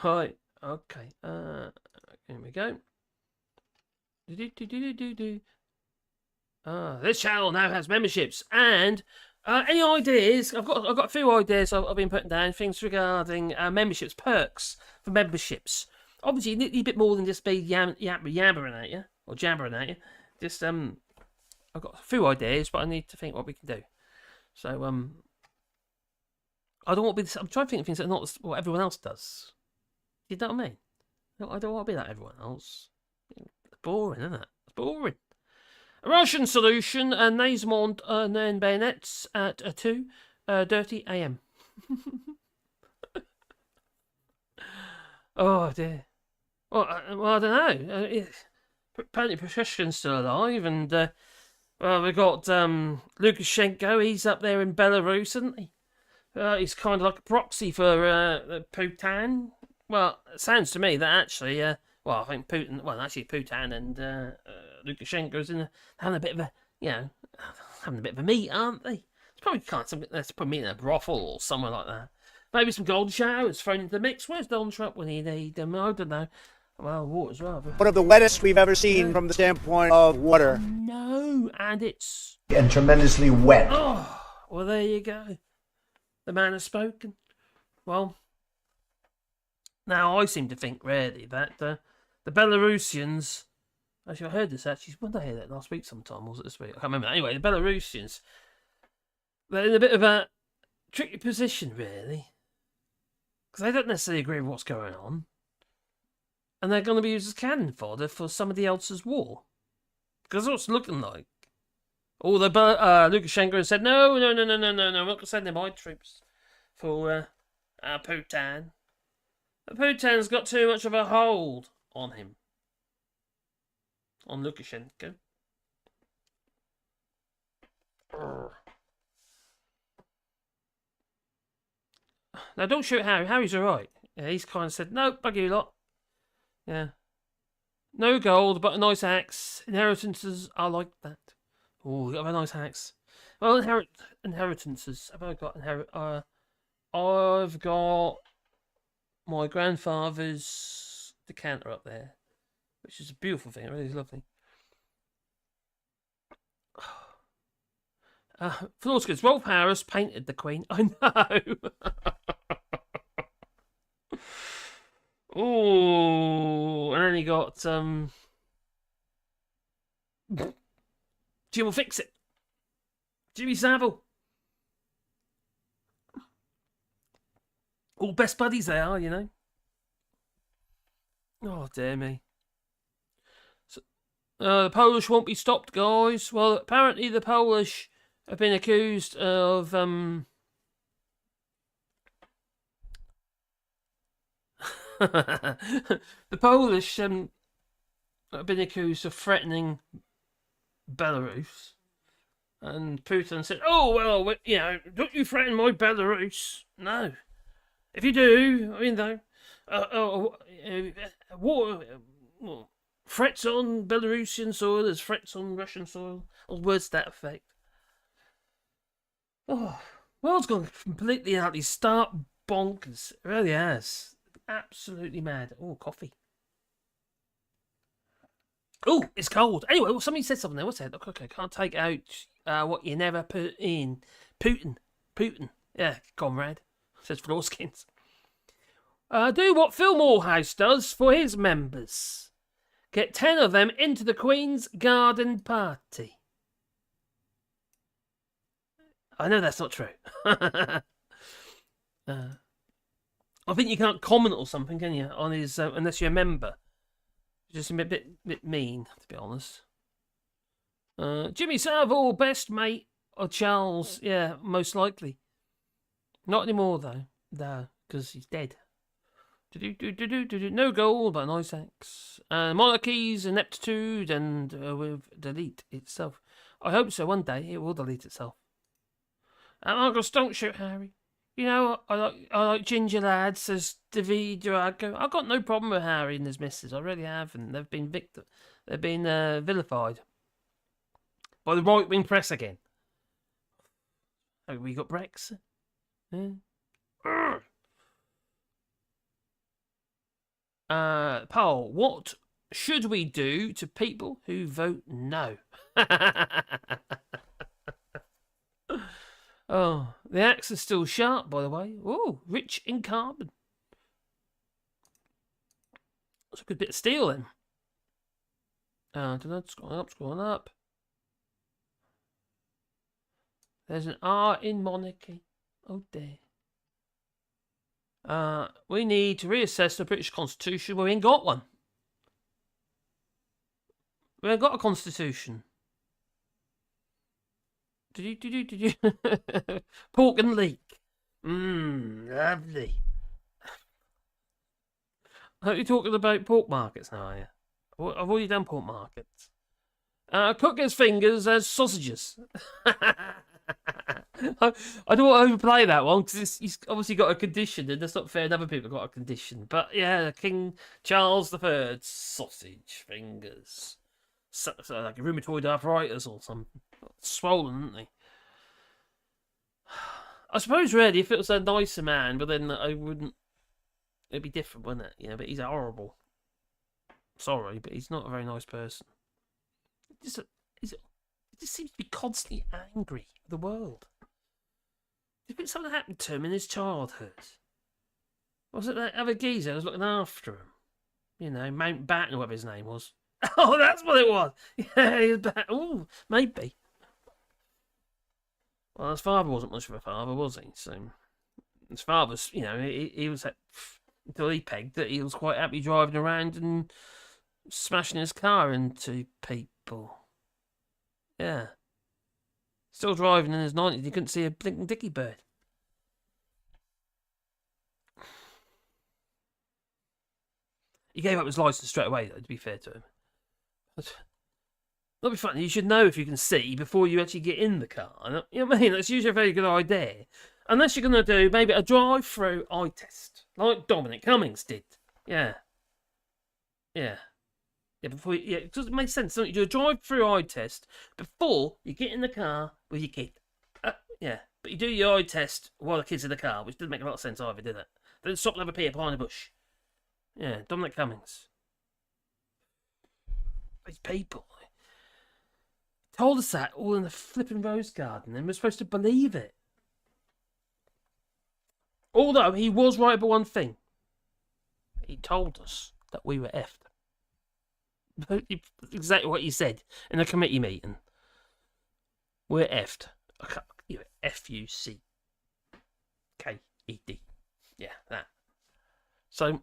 Right. Okay. Here we go. This channel now has memberships and. Any ideas? I've got a few ideas I've been putting down. Things regarding memberships, perks for memberships. Obviously, you need a bit more than just be yabbering at you or jabbering at you. Just I've got a few ideas, but I need to think what we can do. So I don't want to be. I'm trying to think of things that are not what everyone else does. You know what I mean? I don't want to be like everyone else. It's boring, isn't it? It's boring. A Russian solution, Nazemont and bayonets at 2:30 a.m. Oh dear. Well, I don't know. Apparently, Patrician's still alive, and well, we've got Lukashenko. He's up there in Belarus, isn't he? He's kind of like a proxy for Putin. Well, it sounds to me that actually, well, I think Putin. Well, actually, Putin and Lukashenko's having a bit of a, having a bit of a meet, aren't they? It's probably something. Let's put me in a brothel or somewhere like that. Maybe some gold showers thrown into the mix. Where's Donald Trump when he need them? I don't know. Well, water's rather. One of the wettest we've ever seen from the standpoint of water. No, and it's and tremendously wet. Oh, well, there you go. The man has spoken. Well, now I seem to think really that the Belarusians. Actually, I heard this actually. When did I hear that last week? Sometime, or was it this week? I can't remember. Anyway, the Belarusians, they're in a bit of a tricky position, really, because they don't necessarily agree with what's going on, and they're going to be used as cannon fodder for somebody else's war. Because that's what it's looking like. Although Lukashenko said, no, we're not going to send in my troops for Putin. But Putin's got too much of a hold on him. On Lukashenko. Now, don't shoot Harry. Harry's alright. Yeah, he's kind of said, no, bug you lot. Yeah. No gold, but a nice axe. Inheritances are like that. Oh, you got a nice axe. Well, inheritances. Have I got I've got my grandfather's decanter up there, which is a beautiful thing. It really is lovely. Floor's good. Rolf Harris painted the Queen. I know. Oh, and then you got Jim will fix it. Jimmy Savile. All best buddies they are, you know. Oh dear me. So, the Polish won't be stopped, guys. Well, apparently the Polish have been accused of the Polish have been accused of threatening Belarus, and Putin said, "Oh well, you know, don't you threaten my Belarus? No, if you do, I mean though, war threats on Belarusian soil, there's threats on Russian soil, or words to that effect." Oh, world's gone completely out. These stark bonkers. It really has. Absolutely mad. Oh, coffee. Oh, it's cold. Anyway, well, somebody said something there. What's that? Okay, can't take out what you never put in. Putin. Yeah, comrade. Says Floorskins. Do what Phil Morehouse does for his members. Get 10 of them into the Queen's garden party. I know that's not true. I think you can't comment or something, can you, on his unless you're a member. Just a bit mean, to be honest. Jimmy Savile, best mate of Charles. Yeah, most likely. Not anymore though. No, because he's dead. No goal, but a nice axe. Monarchy's ineptitude and will delete itself. I hope so. One day it will delete itself. Marcus, don't shoot Harry. You know, I like ginger lads, says David Durago. I've got no problem with Harry and his missus. I really haven't. They've been vilified by the right-wing press again. Oh, we got Brexit. Yeah. Paul, what should we do to people who vote no? Oh, the axe is still sharp, by the way. Oh, rich in carbon. That's a good bit of steel, then. Scrolling up. There's an R in monarchy. Oh, dear. We need to reassess the British Constitution. Well, we ain't got one. We ain't got a constitution. Did you? Pork and leek. Lovely. I hope you're talking about pork markets now, are you? I've already done pork markets. Cook his fingers as sausages. I don't want to overplay that one because he's obviously got a condition, and that's not fair. Other people got a condition, but yeah, King Charles III, sausage fingers, so like a rheumatoid arthritis or something. Swollen, aren't they? I suppose really, if it was a nicer man, but then I wouldn't. It'd be different, wouldn't it? You know, but he's horrible. Sorry, but he's not a very nice person. He just seems to be constantly angry at the world. Do you think something happened to him in his childhood? Was it that other geezer who was looking after him? You know, Mountbatten or whatever his name was. Oh, that's what it was. Yeah, he was back. Oh, maybe. Well, his father wasn't much of a father, was he? So, his father's, you know, he was until he pegged that he was quite happy driving around and smashing his car into people. Yeah. Still driving in his 90s, you couldn't see a blinking dicky bird. He gave up his license straight away, though, to be fair to him. But that'll be funny. You should know if you can see before you actually get in the car. You know what I mean? That's usually a very good idea. Unless you're going to do maybe a drive-through eye test, like Dominic Cummings did. Yeah. Yeah, it doesn't make sense. Don't you do a drive-through eye test before you get in the car with your kid? Yeah, but you do your eye test while the kid's in the car, which doesn't make a lot of sense either, did it? Don't stop and have a pee behind a bush. Yeah, Dominic Cummings. These people told us that all in the flipping rose garden, and we're supposed to believe it. Although he was right about one thing. He told us that we were effed. Exactly what he said in a committee meeting. We're effed. F-U-C-K-E-D. Yeah, that. So,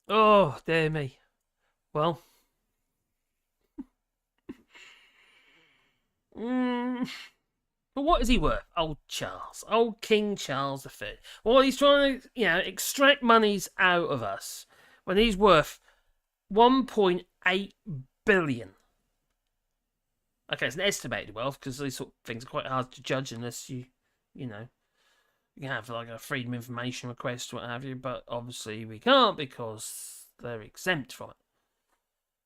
oh, dear me. Well, but what is he worth? Old Charles. Old King Charles III. Well, he's trying to, extract monies out of us when he's worth 1.8 billion. Okay, it's an estimated wealth because these sort of things are quite hard to judge unless you can have like a freedom of information request or what have you, but obviously we can't because they're exempt from it.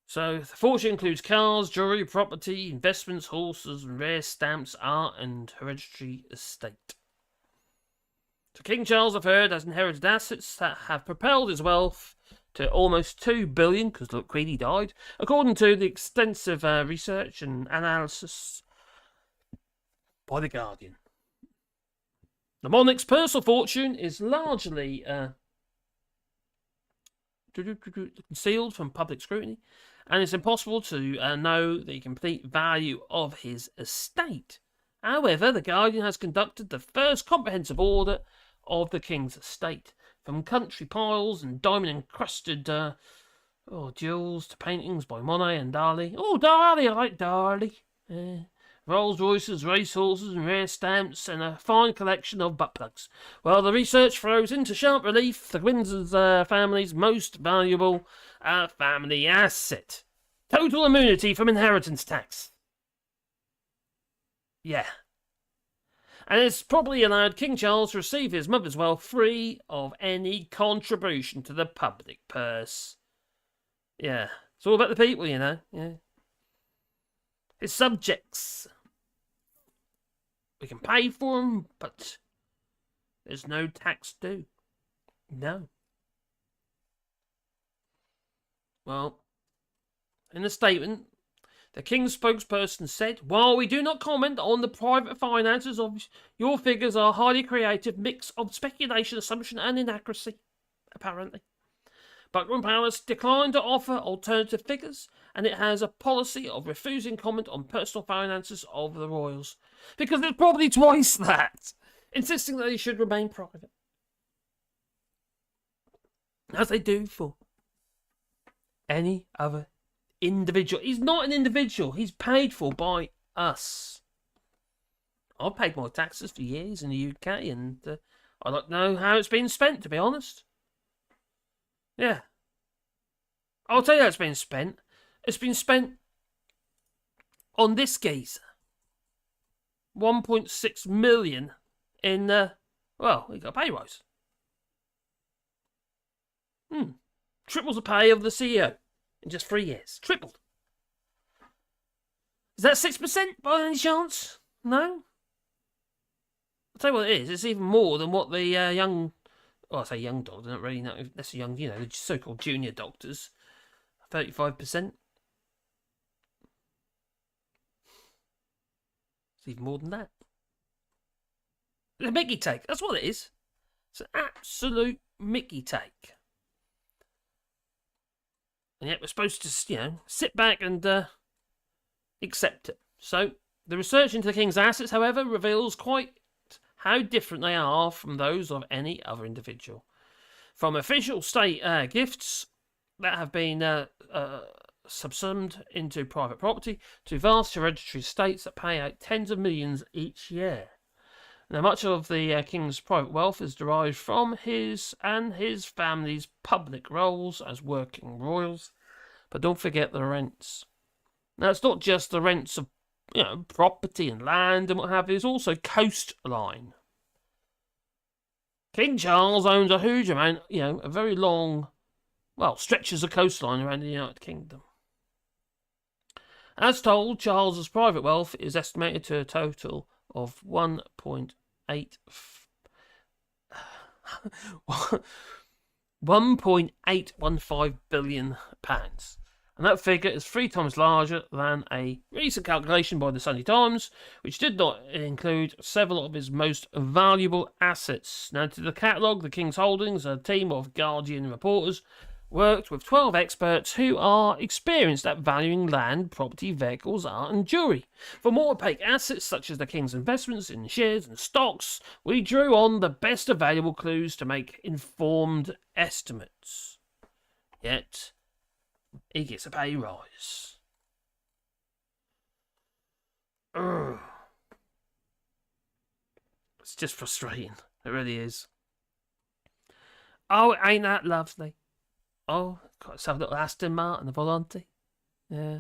So the fortune includes cars, jewelry, property, investments, horses, and rare stamps, art, and hereditary estate. So King Charles III has inherited assets that have propelled his wealth to almost 2 billion, because look, Queenie died, according to the extensive research and analysis by The Guardian. The monarch's personal fortune is largely concealed from public scrutiny, and it's impossible to know the complete value of his estate. However, The Guardian has conducted the first comprehensive audit of the king's estate, from country piles and diamond-encrusted jewels to paintings by Monet and Dali. Oh, Dali, I like Dali. Rolls Royces, racehorses, and rare stamps, and a fine collection of butt plugs. Well, the research throws into sharp relief the Windsor family's most valuable family asset: total immunity from inheritance tax. Yeah. And it's probably allowed King Charles to receive his mother's wealth free of any contribution to the public purse. Yeah. It's all about the people, Yeah. His subjects. We can pay for them, but there's no tax due. No. Well, in a statement, the King's spokesperson said, "While we do not comment on the private finances of your figures are a highly creative mix of speculation, assumption and inaccuracy, apparently. Buckingham Palace declined to offer alternative figures, and it has a policy of refusing comment on personal finances of the royals." Because there's probably twice that, insisting that they should remain private. As they do for any other individual. He's not an individual. He's paid for by us. I've paid my taxes for years in the UK, and I don't know how it's been spent, to be honest. Yeah. I'll tell you how it's been spent. It's been spent on this geezer. 1.6 million in, he got a pay rise. Triples the pay of the CEO in just 3 years. Tripled. Is that 6% by any chance? No? I'll tell you what it is. It's even more than what the young... Well, I say young doctors. I don't really know. That's young, the so-called junior doctors. 35%. It's even more than that. It's a Mickey take. That's what it is. It's an absolute Mickey take. And yet we're supposed to, sit back and accept it. So, the research into the King's assets, however, reveals quite how different they are from those of any other individual. From official state gifts that have been subsumed into private property to vast hereditary estates that pay out tens of millions each year. Now, much of the King's private wealth is derived from his and his family's public roles as working royals. But don't forget the rents. Now, it's not just the rents of, property and land and what have you. It's also coastline. King Charles owns a huge amount, a very long stretches of coastline around the United Kingdom. As told, Charles's private wealth is estimated to a total of 1.815 billion pounds. And that figure is 3 times larger than a recent calculation by the Sunday Times, which did not include several of his most valuable assets. Now, to the catalogue the King's Holdings, a team of Guardian reporters worked with 12 experts who are experienced at valuing land, property, vehicles, art and jewellery. For more opaque assets such as the King's investments in shares and stocks, we drew on the best available clues to make informed estimates. Yet, he gets a pay rise. Ugh. It's just frustrating. It really is. Oh, ain't that lovely? Oh, got yourself a little Aston Martin, a Volante. Yeah.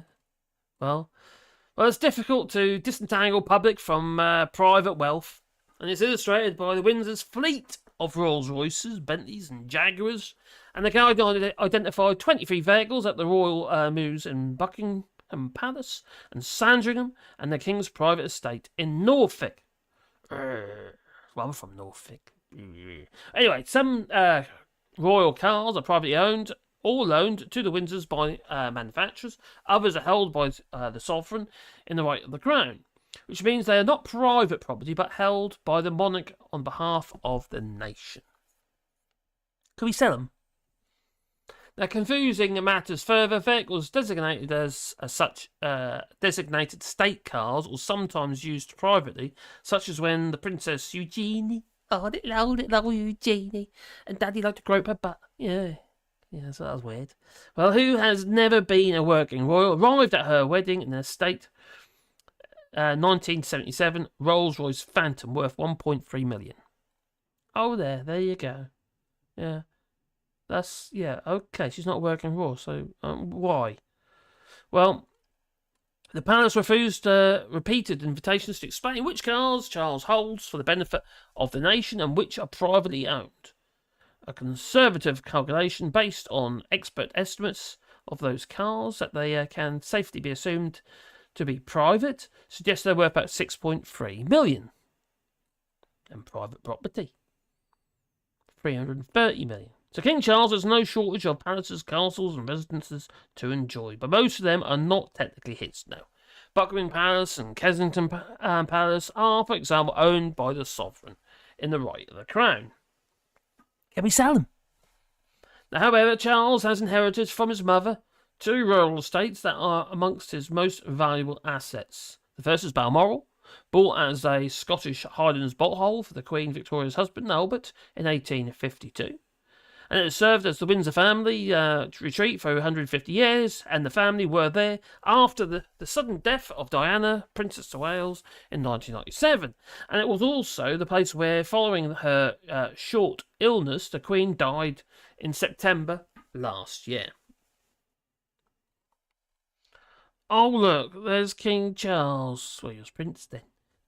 Well, it's difficult to disentangle public from private wealth, and it's illustrated by the Windsor's fleet of Rolls Royces, Bentleys, and Jaguars. And the Guardian identified 23 vehicles at the Royal Mews in Buckingham Palace and Sandringham, and the King's private estate in Norfolk. Well, I'm from Norfolk. Anyway, some royal cars are privately owned, all loaned to the Windsors by manufacturers. Others are held by the sovereign in the right of the crown, which means they are not private property but held by the monarch on behalf of the nation. Can we sell them? Now, confusing matters further, vehicles designated as such designated state cars or sometimes used privately, such as when the Princess Eugenie, little Eugenie, and Daddy liked to grope her butt. Yeah, so that was weird. Well, who has never been a working royal, arrived at her wedding in a state 1977 Rolls-Royce Phantom worth 1.3 million. Oh, there you go. Yeah. Okay, she's not working royal, so why? Well, the palace refused repeated invitations to explain which cars Charles holds for the benefit of the nation and which are privately owned. A conservative calculation based on expert estimates of those cars that they can safely be assumed to be private suggests they're worth about 6.3 million. And private property, 330 million. So King Charles has no shortage of palaces, castles and residences to enjoy, but most of them are not technically his now. Buckingham Palace and Kensington Palace are, for example, owned by the sovereign in the right of the crown. Can we sell them? Now, however, Charles has inherited from his mother 2 royal estates that are amongst his most valuable assets. The first is Balmoral, bought as a Scottish Highlands bolt hole for the Queen Victoria's husband, Albert, in 1852. And it served as the Windsor family retreat for 150 years, and the family were there after the sudden death of Diana, Princess of Wales, in 1997. And it was also the place where, following her short illness, the Queen died in September last year. Oh, look, there's King Charles. Well, he was Prince then,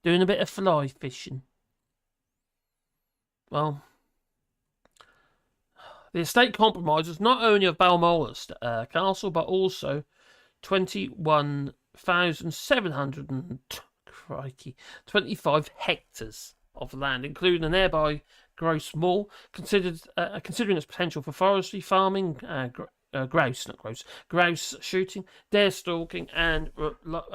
doing a bit of fly fishing. Well, the estate compromises not only of Balmoral Castle, but also 21,725 hectares of land, including a nearby Grouse Moor, considering its potential for forestry, farming, grouse shooting, deer stalking, and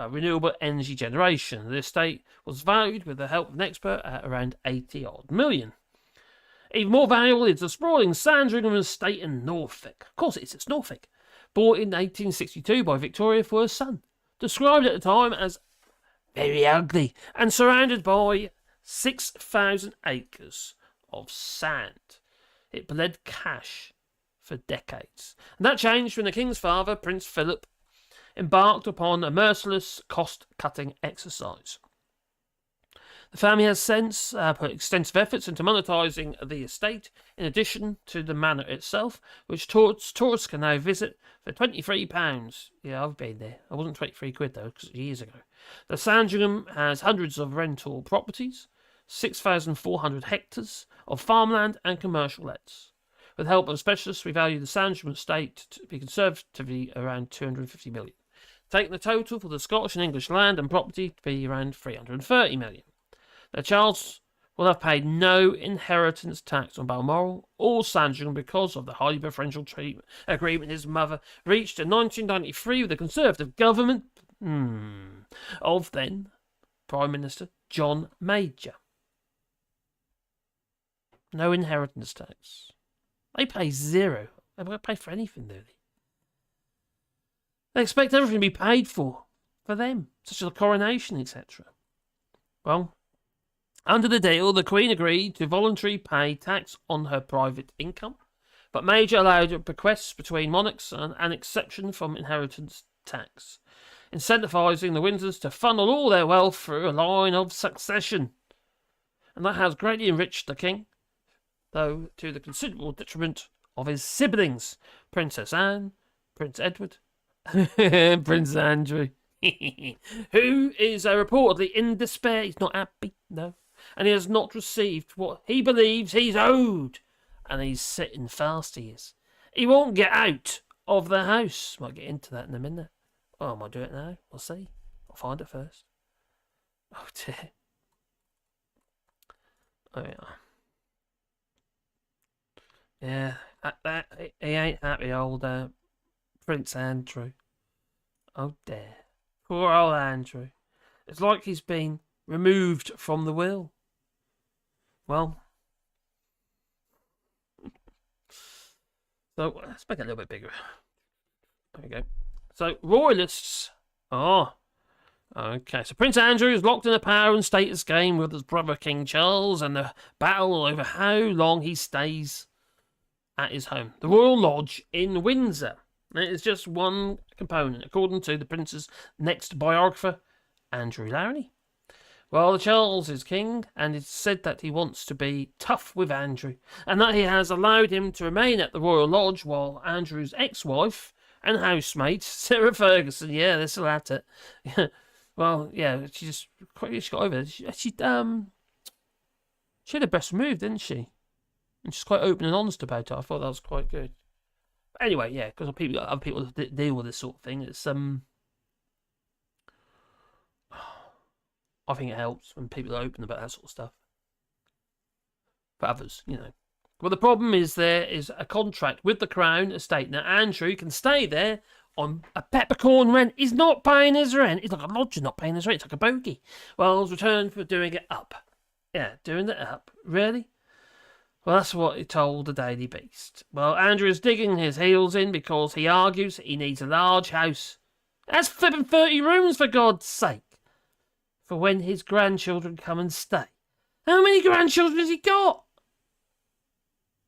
renewable energy generation. The estate was valued, with the help of an expert, at around 80-odd million. Even more valuable is the sprawling Sandringham estate in Norfolk. Of course it's Norfolk. Bought in 1862 by Victoria for her son. Described at the time as very ugly and surrounded by 6,000 acres of sand. It bled cash for decades. And that changed when the King's father, Prince Philip, embarked upon a merciless cost-cutting exercise. The family has since put extensive efforts into monetising the estate, in addition to the manor itself, which tourists can now visit for £23. Yeah, I've been there. I wasn't 23 quid though, because years ago. The Sandringham has hundreds of rental properties, 6,400 hectares of farmland and commercial lets. With the help of specialists, we value the Sandringham estate to be conservatively around 250 million. Taking the total for the Scottish and English land and property to be around 330 million. Now, Charles will have paid no inheritance tax on Balmoral or Sandringham because of the highly preferential treatment agreement his mother reached in 1993 with the Conservative government of then Prime Minister John Major. No inheritance tax. They pay zero. They won't pay for anything, do they? They expect everything to be paid for them, such as a coronation, etc. Well, under the deal, the Queen agreed to voluntarily pay tax on her private income, but Major allowed bequests between monarchs and an exception from inheritance tax, incentivising the Windsors to funnel all their wealth through a line of succession. And that has greatly enriched the King, though to the considerable detriment of his siblings, Princess Anne, Prince Edward, Prince Andrew, who is reportedly in despair. He's not happy, no. And he has not received what he believes he's owed. And he's sitting fast, he is. He won't get out of the house. Might get into that in a minute. Oh, I might do it now. We'll see. I'll find it first. Oh, dear. Oh, yeah. Yeah, he ain't happy, old Prince Andrew. Oh, dear. Poor old Andrew. It's like he's been removed from the will. Well, so let's make it a little bit bigger. There we go. So, royalists. Oh, okay. So, Prince Andrew is locked in a power and status game with his brother King Charles, and the battle over how long he stays at his home, the Royal Lodge in Windsor. It is just one component, according to the Prince's next biographer, Andrew Larney. Well, Charles is king, and it's said that he wants to be tough with Andrew, and that he has allowed him to remain at the Royal Lodge while Andrew's ex-wife and housemate, Sarah Ferguson, yeah, they're still at it. Well, yeah, she got over it. She had her best move, didn't she? And she's quite open and honest about it. I thought that was quite good. But anyway, yeah, because other people deal with this sort of thing. It's I think it helps when people are open about that sort of stuff. For others, you know. Well, the problem is there is a contract with the Crown estate. Now, Andrew can stay there on a peppercorn rent. He's not paying his rent. He's like a lodger not paying his rent. It's like a bogey. Well, his return for doing it up. Yeah, doing it up. Really? Well, that's what he told the Daily Beast. Well, Andrew is digging his heels in because he argues he needs a large house. That's flipping 30 rooms, for God's sake. For when his grandchildren come and stay. How many grandchildren has he got?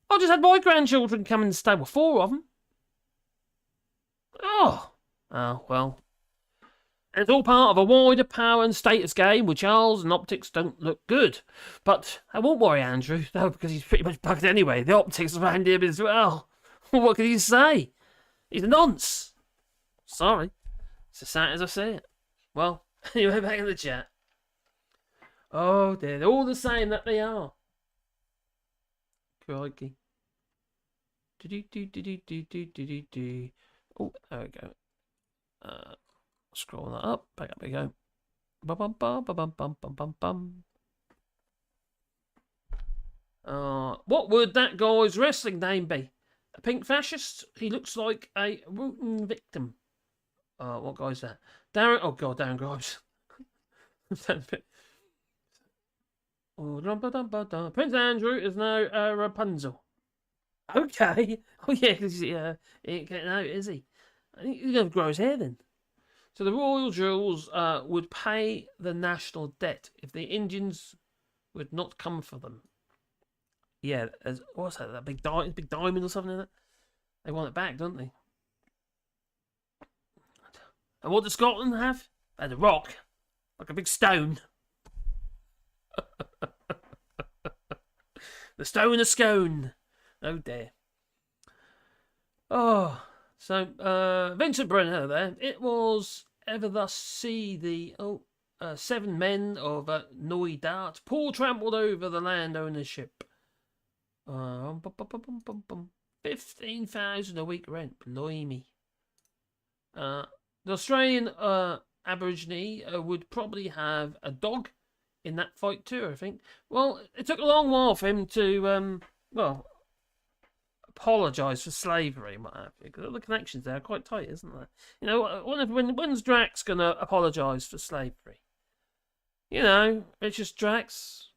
I just had my grandchildren come and stay. Well, 4 of them. Oh, well. And it's all part of a wider power and status game with Charles, and optics don't look good. But I won't worry Andrew, though, because he's pretty much bugged anyway. The optics around him as well. What can you say? He's a nonce. Sorry. It's as sad as I say it. Well, anyway, back in the chat. Oh dear, they're all the same that they are. Crikey. Oh, there we go. Scroll that up. Back up we go. Bum bum bum bum bum bum bum bum. What would that guy's wrestling name be? A pink fascist? He looks like a rootin' victim. What guy's that? Darren. Oh God, Darren Grimes. Prince Andrew is now Rapunzel. Okay. Oh yeah, because he ain't getting out, is he? I think he's gonna grow his hair then. So the royal jewels would pay the national debt if the Indians would not come for them. Yeah, what's that? That big diamond or something in it? They want it back, don't they? And what does Scotland have? They had a rock, like a big stone. The stone of scone. Oh dear. Oh, so Vincent Brenner there. It was ever thus see the 7 men of Noy Dart. Paul trampled over the land ownership. $15,000 a week rent. Blimey. The Australian Aborigine would probably have a dog in that fight too, I think. Well, it took a long while for him to, apologise for slavery and what have you. Because all the connections there are quite tight, isn't there? You know, when's Drax going to apologise for slavery? You know, it's just Drax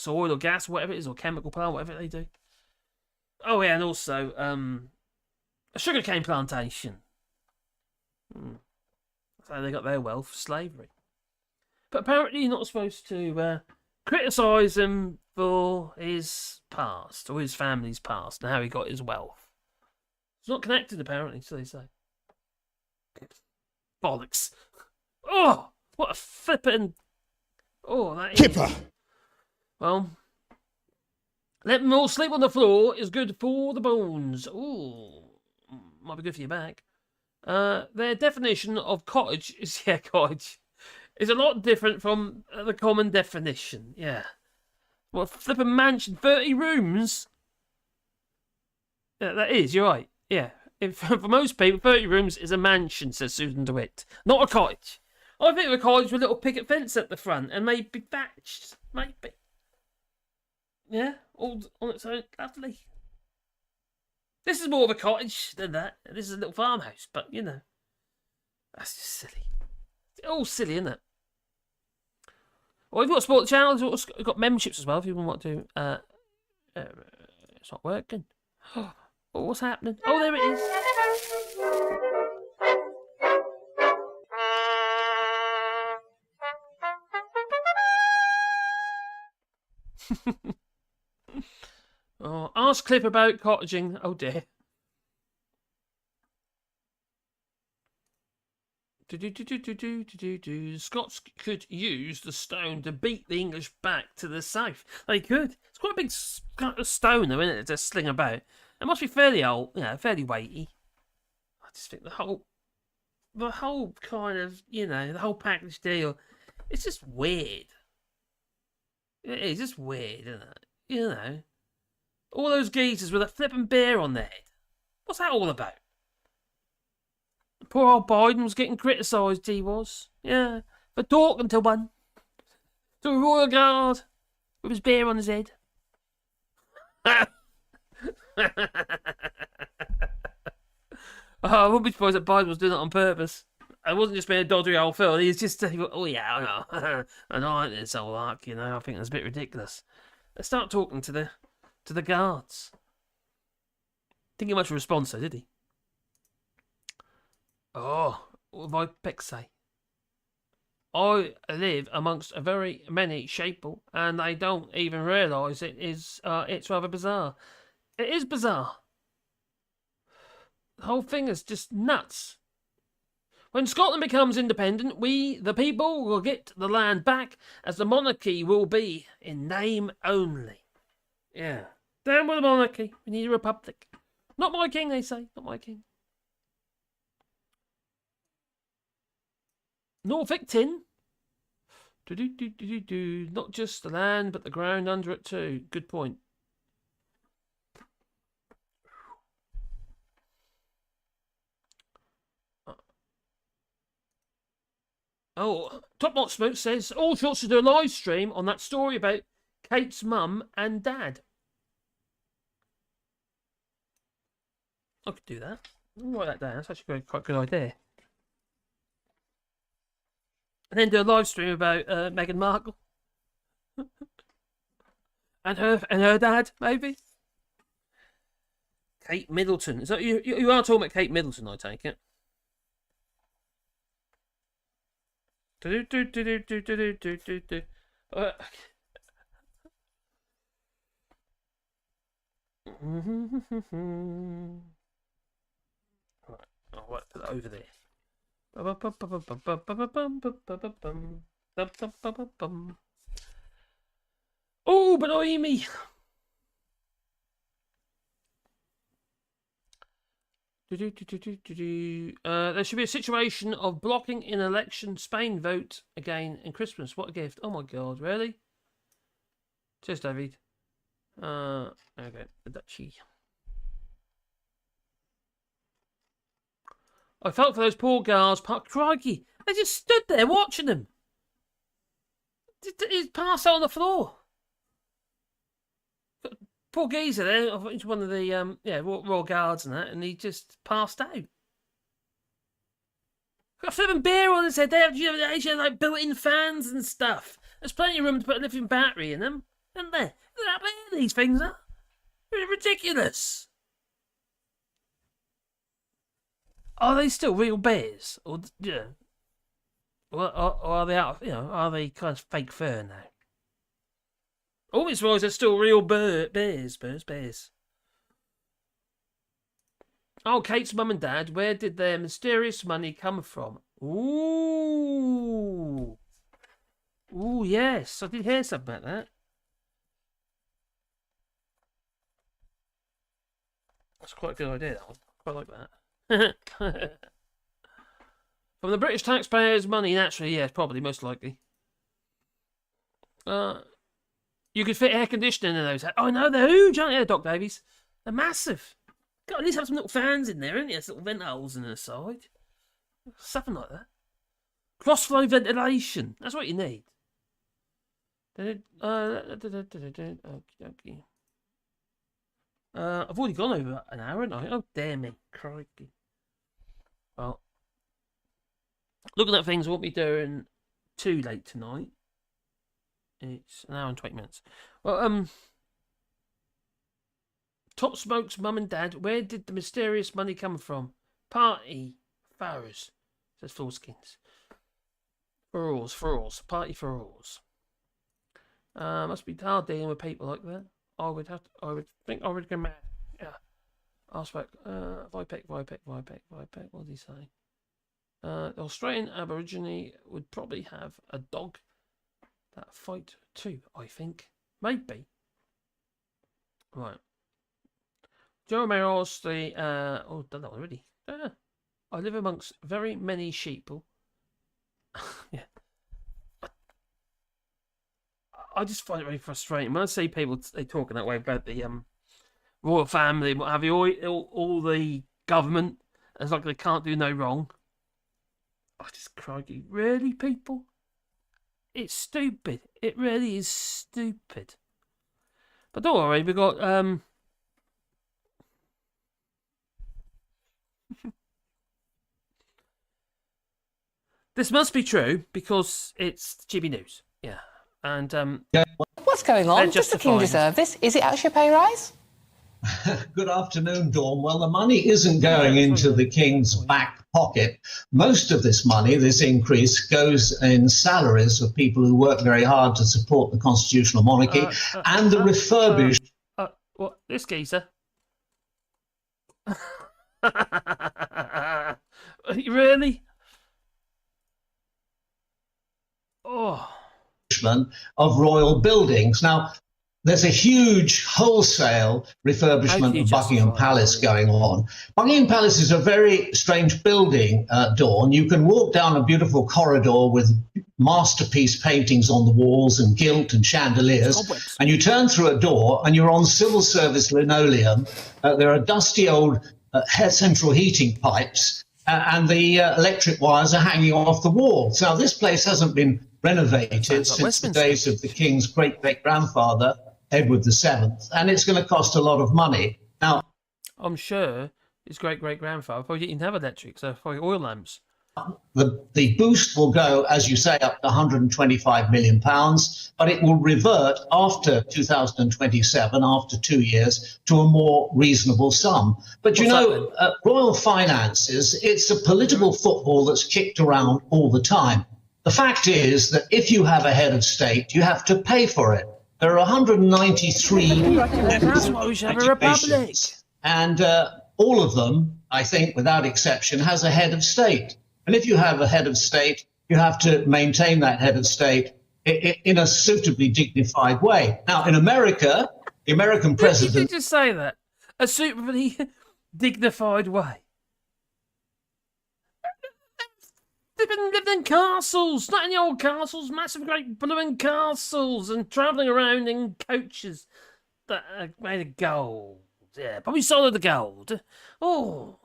oil or gas, whatever it is, or chemical plant, whatever they do. Oh yeah, and also a sugarcane plantation. That's how they got their wealth, slavery. But apparently you're not supposed to criticise him for his past, or his family's past, and how he got his wealth. It's not connected, apparently, so they say. Bollocks. Oh, what a flippin'... Oh, that is... Kipper! Well, let them all sleep on the floor is good for the bones. Ooh, might be good for your back. Their definition of cottage is, cottage, is a lot different from the common definition, yeah. Well, flippin' mansion, 30 rooms? Yeah, that is, you're right, yeah. For most people, 30 rooms is a mansion, says Susan DeWitt, not a cottage. I think of a cottage with a little picket fence at the front and maybe thatched, maybe. Yeah, all on its own, lovely. This is more of a cottage than that. This is a little farmhouse, but, you know, that's just silly. It's all silly, isn't it? Well, we've got Sport Channel. We've got memberships as well if you want to. It's not working. Oh, what's happening? Oh, there it is. Oh, ask Clip about cottaging. Oh dear. Scots could use the stone to beat the English back to the south. They could. It's quite a big stone, though, isn't it, to sling about. It must be fairly old, you know, fairly weighty. I just think the whole kind of, you know, the whole package deal, it's just weird. It is just weird, isn't it? You know. All those geezers with a flippin' beer on their head. What's that all about? Poor old Biden was getting criticised, he was. Yeah, for talking to one. To a royal guard with his beer on his head. I wouldn't be surprised that Biden was doing that on purpose. It wasn't just being a doddery old Phil. He's just, oh yeah, I know. I know it's all like, you know, I think that's a bit ridiculous. Let's start talking to the guards. Didn't get much of a response though, did he? Oh, what did Peck say? I live amongst a very many sheeple, and they don't even realise it is. It's rather bizarre. It is bizarre. The whole thing is just nuts. When Scotland becomes independent, we, the people, will get the land back, as the monarchy will be in name only. Yeah. Down with the monarchy. We need a republic. Not my king, they say. Not my king. Norfolk tin. Not just the land, but the ground under it too. Good point. Oh, Top Notch Smoke says Allshorts should do a live stream on that story about Kate's mum and dad. I could do that. I'll write that down. That's actually quite a good idea. And then do a live stream about Meghan Markle and her dad, maybe. Kate Middleton. Is that you are talking about Kate Middleton? I take it. Right, I'll put that over there. Oh, but me. There should be a situation of blocking in election. Spain vote again in Christmas. What a gift. Oh my god, really? Cheers, David. Okay, the duchy. I felt for those poor guards. Crikey, they just stood there watching them. He's passed out on the floor. Poor geezer there. I thought he's one of the Royal Guards and that, and he just passed out. Got flipping beer on his head. They have like built-in fans and stuff. There's plenty of room to put a lithium battery in them, isn't there? Look how big these things are. They're ridiculous. Are they still real bears, or or are they out? Are they kind of fake fur now? All these boys are still real bears. Oh, Kate's mum and dad, where did their mysterious money come from? Ooh, yes, I did hear something about that. That's quite a good idea. That one. Quite like that. From the British taxpayers' money, naturally, yes, probably, most likely. You could fit air conditioning in those. Oh, no, they're huge, aren't they, Doc Davies? They're massive. Got at least have some little fans in there, haven't you? Little vent holes in the side. Something like that. Cross-flow ventilation. That's what you need. Okay. I've already gone over an hour, haven't I? Oh, dear me. Crikey. Well, looking at things I won't be doing too late tonight. It's an hour and 20 minutes. Well, Top Smoke's mum and dad, where did the mysterious money come from? Party Farrows, says Fullskins. For party for alls. Must be hard dealing with people like that. I would think I would go mad. Yeah. I'll speak. Vipec. What did he say? The Australian Aborigine would probably have a dog that fight too, I think. Maybe. Right. Joe Meros, done that already. I live amongst very many sheeple. Yeah. I just find it really frustrating when I see people talking that way about the royal family and what have you, all the government. It's like they can't do no wrong. I just crikey, really, people? It's stupid. It really is stupid. But don't worry, we got this must be true because it's GB News. Yeah. And what's going on? Does the king deserve this? Is it actually a pay rise? Good afternoon, Dawn. Well, the money isn't going into the king's back pocket. Most of this money, this increase, goes in salaries of people who work very hard to support the constitutional monarchy and the refurbished. What? This geezer? Really? Oh. Of royal buildings. Now, there's a huge wholesale refurbishment of Buckingham Palace going on. Buckingham Palace is a very strange building, Dawn. You can walk down a beautiful corridor with masterpiece paintings on the walls and gilt and chandeliers, and you turn through a door and you're on civil service linoleum. There are dusty old central heating pipes, and the electric wires are hanging off the walls. Now, this place hasn't been renovated since the days of the king's great-great-grandfather, Edward VII, and it's going to cost a lot of money. Now, I'm sure his great-great-grandfather probably didn't have electric, so probably oil lamps. The boost will go, as you say, up to £125 million, but it will revert after 2027, after 2 years, to a more reasonable sum. But royal finances, it's a political football that's kicked around all the time. The fact is that if you have a head of state, you have to pay for it. There are 193 That's why we should have a republic. And all of them, I think, without exception, has a head of state. And if you have a head of state, you have to maintain that head of state in a suitably dignified way. Now, in America, the American president... Did you just say that? A suitably dignified way? They've been living in castles, not in the old castles, massive great blue castles, and travelling around in coaches that are made of gold. Yeah, probably solid gold. Oh,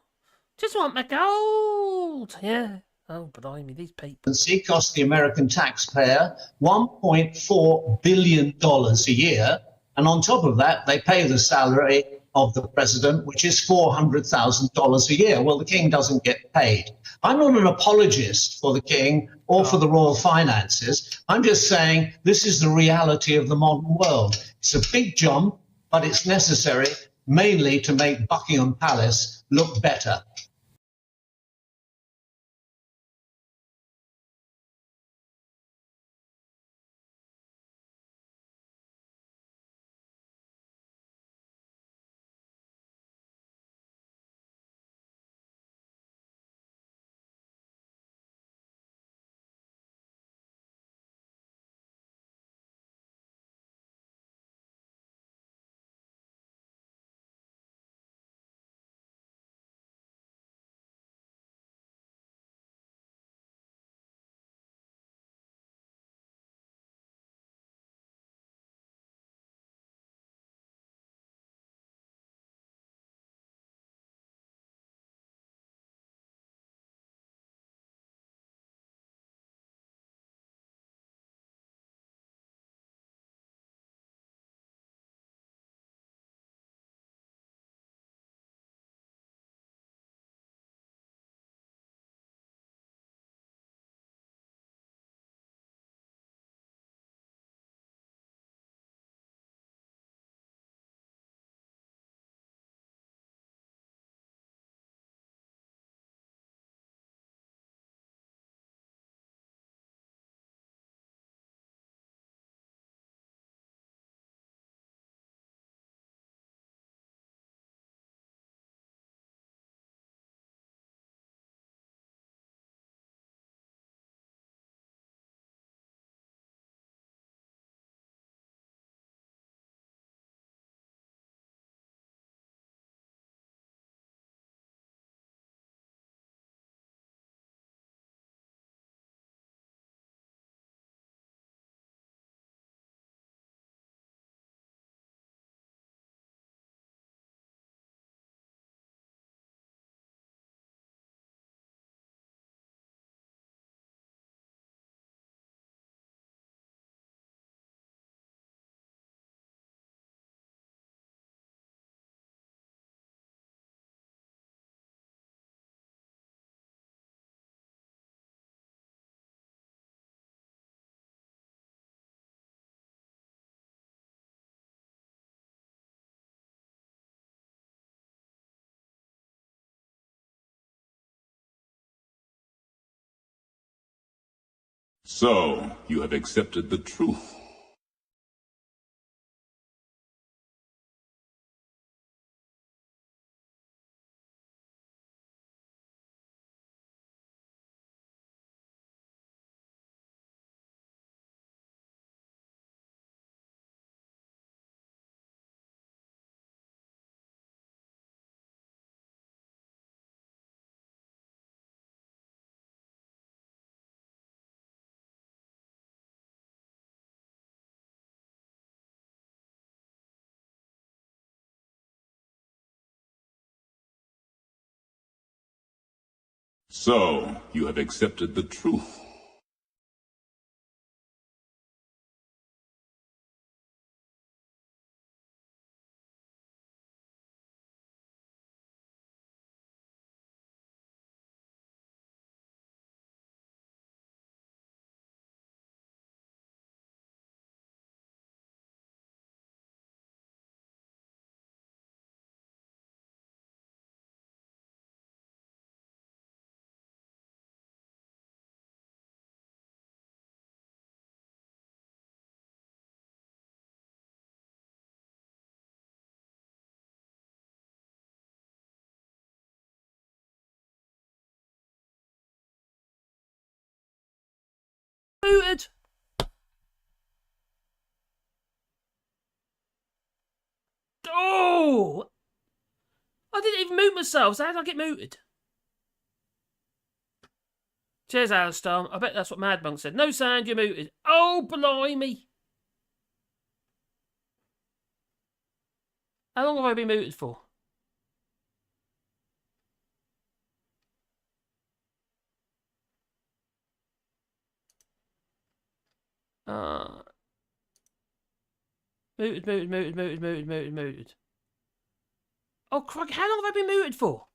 Just want my gold. Yeah. Oh, blimey, these people. Cost the American taxpayer $1.4 billion a year. And on top of that, they pay the salary of the president, which is $400,000 a year. Well, the king doesn't get paid. I'm not an apologist for the king or for the royal finances. I'm just saying this is the reality of the modern world. It's a big jump, but it's necessary mainly to make Buckingham Palace look better. So, you have accepted the truth. So, you have accepted the truth. Muted. Oh! I didn't even mute myself, so how did I get muted? Cheers, Alistair. I bet that's what Mad Monk said. No sound, you're muted. Oh, blimey. How long have I been muted for? Mooted. Oh, crap, how long have I been mooted for?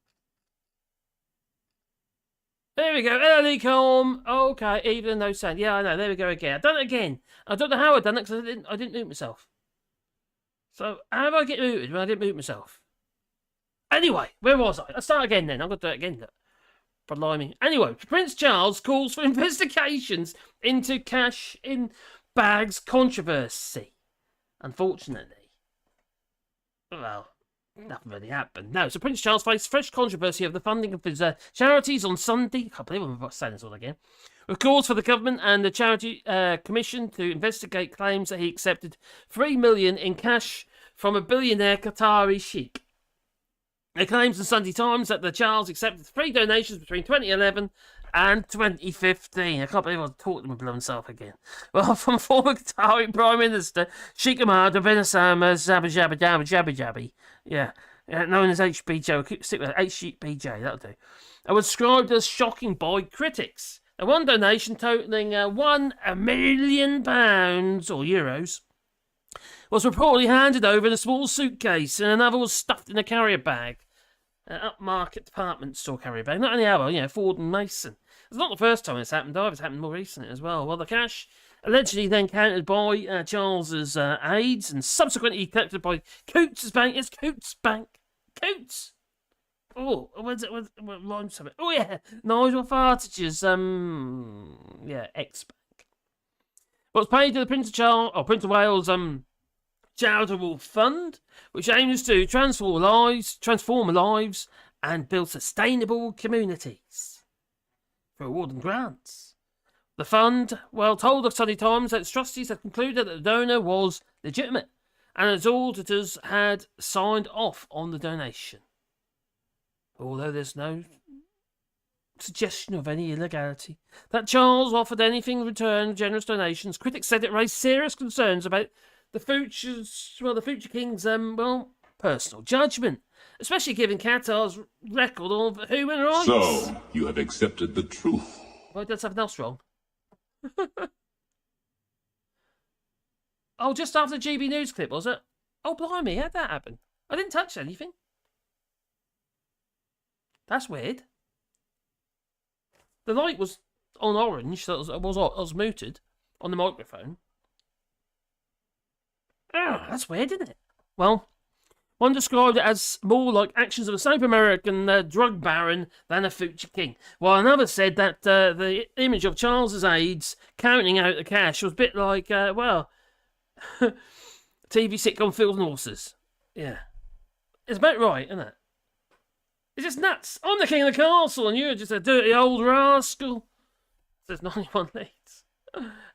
There we go. Early calm. Okay, even no sound. Yeah, I know. There we go again. I've done it again. I don't know how I've done it because I didn't mute myself. So, how do I get muted when I didn't mute myself? Anyway, where was I? Let's start again then. I'm going to do it again. Blimey. Anyway, Prince Charles calls for investigations into cash in bags controversy. Unfortunately. Well, nothing really happened. No, so Prince Charles faced fresh controversy of the funding of his charities on Sunday. I can't believe I'm saying this all again. With calls for the government and the charity commission to investigate claims that he accepted $3 million in cash from a billionaire Qatari sheikh. It claims in Sunday Times that the Charles accepted 3 donations between 2011 and 2015. I can't believe I was talking to himself again. Well, from former Qatari Prime Minister Sheikh Ahmad bin Osama Jabi. Yeah, known as HBJ. Stick with HBJ, that'll do. And was described as shocking by critics. Now, one donation totalling £1 million or euros was reportedly handed over in a small suitcase, and another was stuffed in a carrier bag. Upmarket department store carrier bag. Not only our, Ford and Mason. It's not the first time it's happened either. It's happened more recently as well. Well, the cash allegedly then counted by Charles's aides and subsequently collected by Coates' Bank. It's Coates' Bank. Coates! Oh, where's it? Line something. Oh, yeah. Nigel Fartage's, ex-bank. What's paid to the Prince of Wales, charitable fund, which aims to transform lives and build sustainable communities for awarding grants. The fund, told the Sunday Times that its trustees had concluded that the donor was legitimate and its auditors had signed off on the donation. Although there's no suggestion of any illegality. That Charles offered anything in return for generous donations, critics said it raised serious concerns about the future king's, personal judgment, especially given Qatar's record of human rights. So, you have accepted the truth. Well, I did something else wrong. Oh, just after the GB News clip, was it? Oh, blimey, how'd that happen? I didn't touch anything. That's weird. The light was on orange, so I was muted on the microphone. Oh, that's weird, isn't it? Well, one described it as more like actions of a South American drug baron than a future king, while another said that the image of Charles's aides counting out the cash was a bit like, TV sitcom Field and Horses. Yeah. It's about right, isn't it? It's just nuts. I'm the king of the castle and you're just a dirty old rascal. Says 91 Leeds.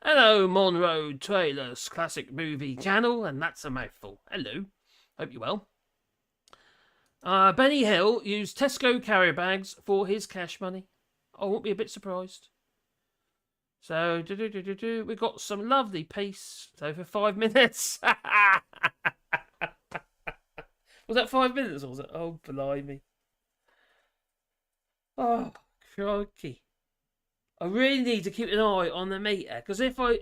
Hello, Monroe Trailers Classic Movie Channel, and that's a mouthful. Hello. Hope you're well. Benny Hill used Tesco carrier bags for his cash money. I won't be a bit surprised. So, we got some lovely peace. So, for 5 minutes. Was that 5 minutes or was it? Oh, blimey. Oh, crikey. I really need to keep an eye on the meter, because if I...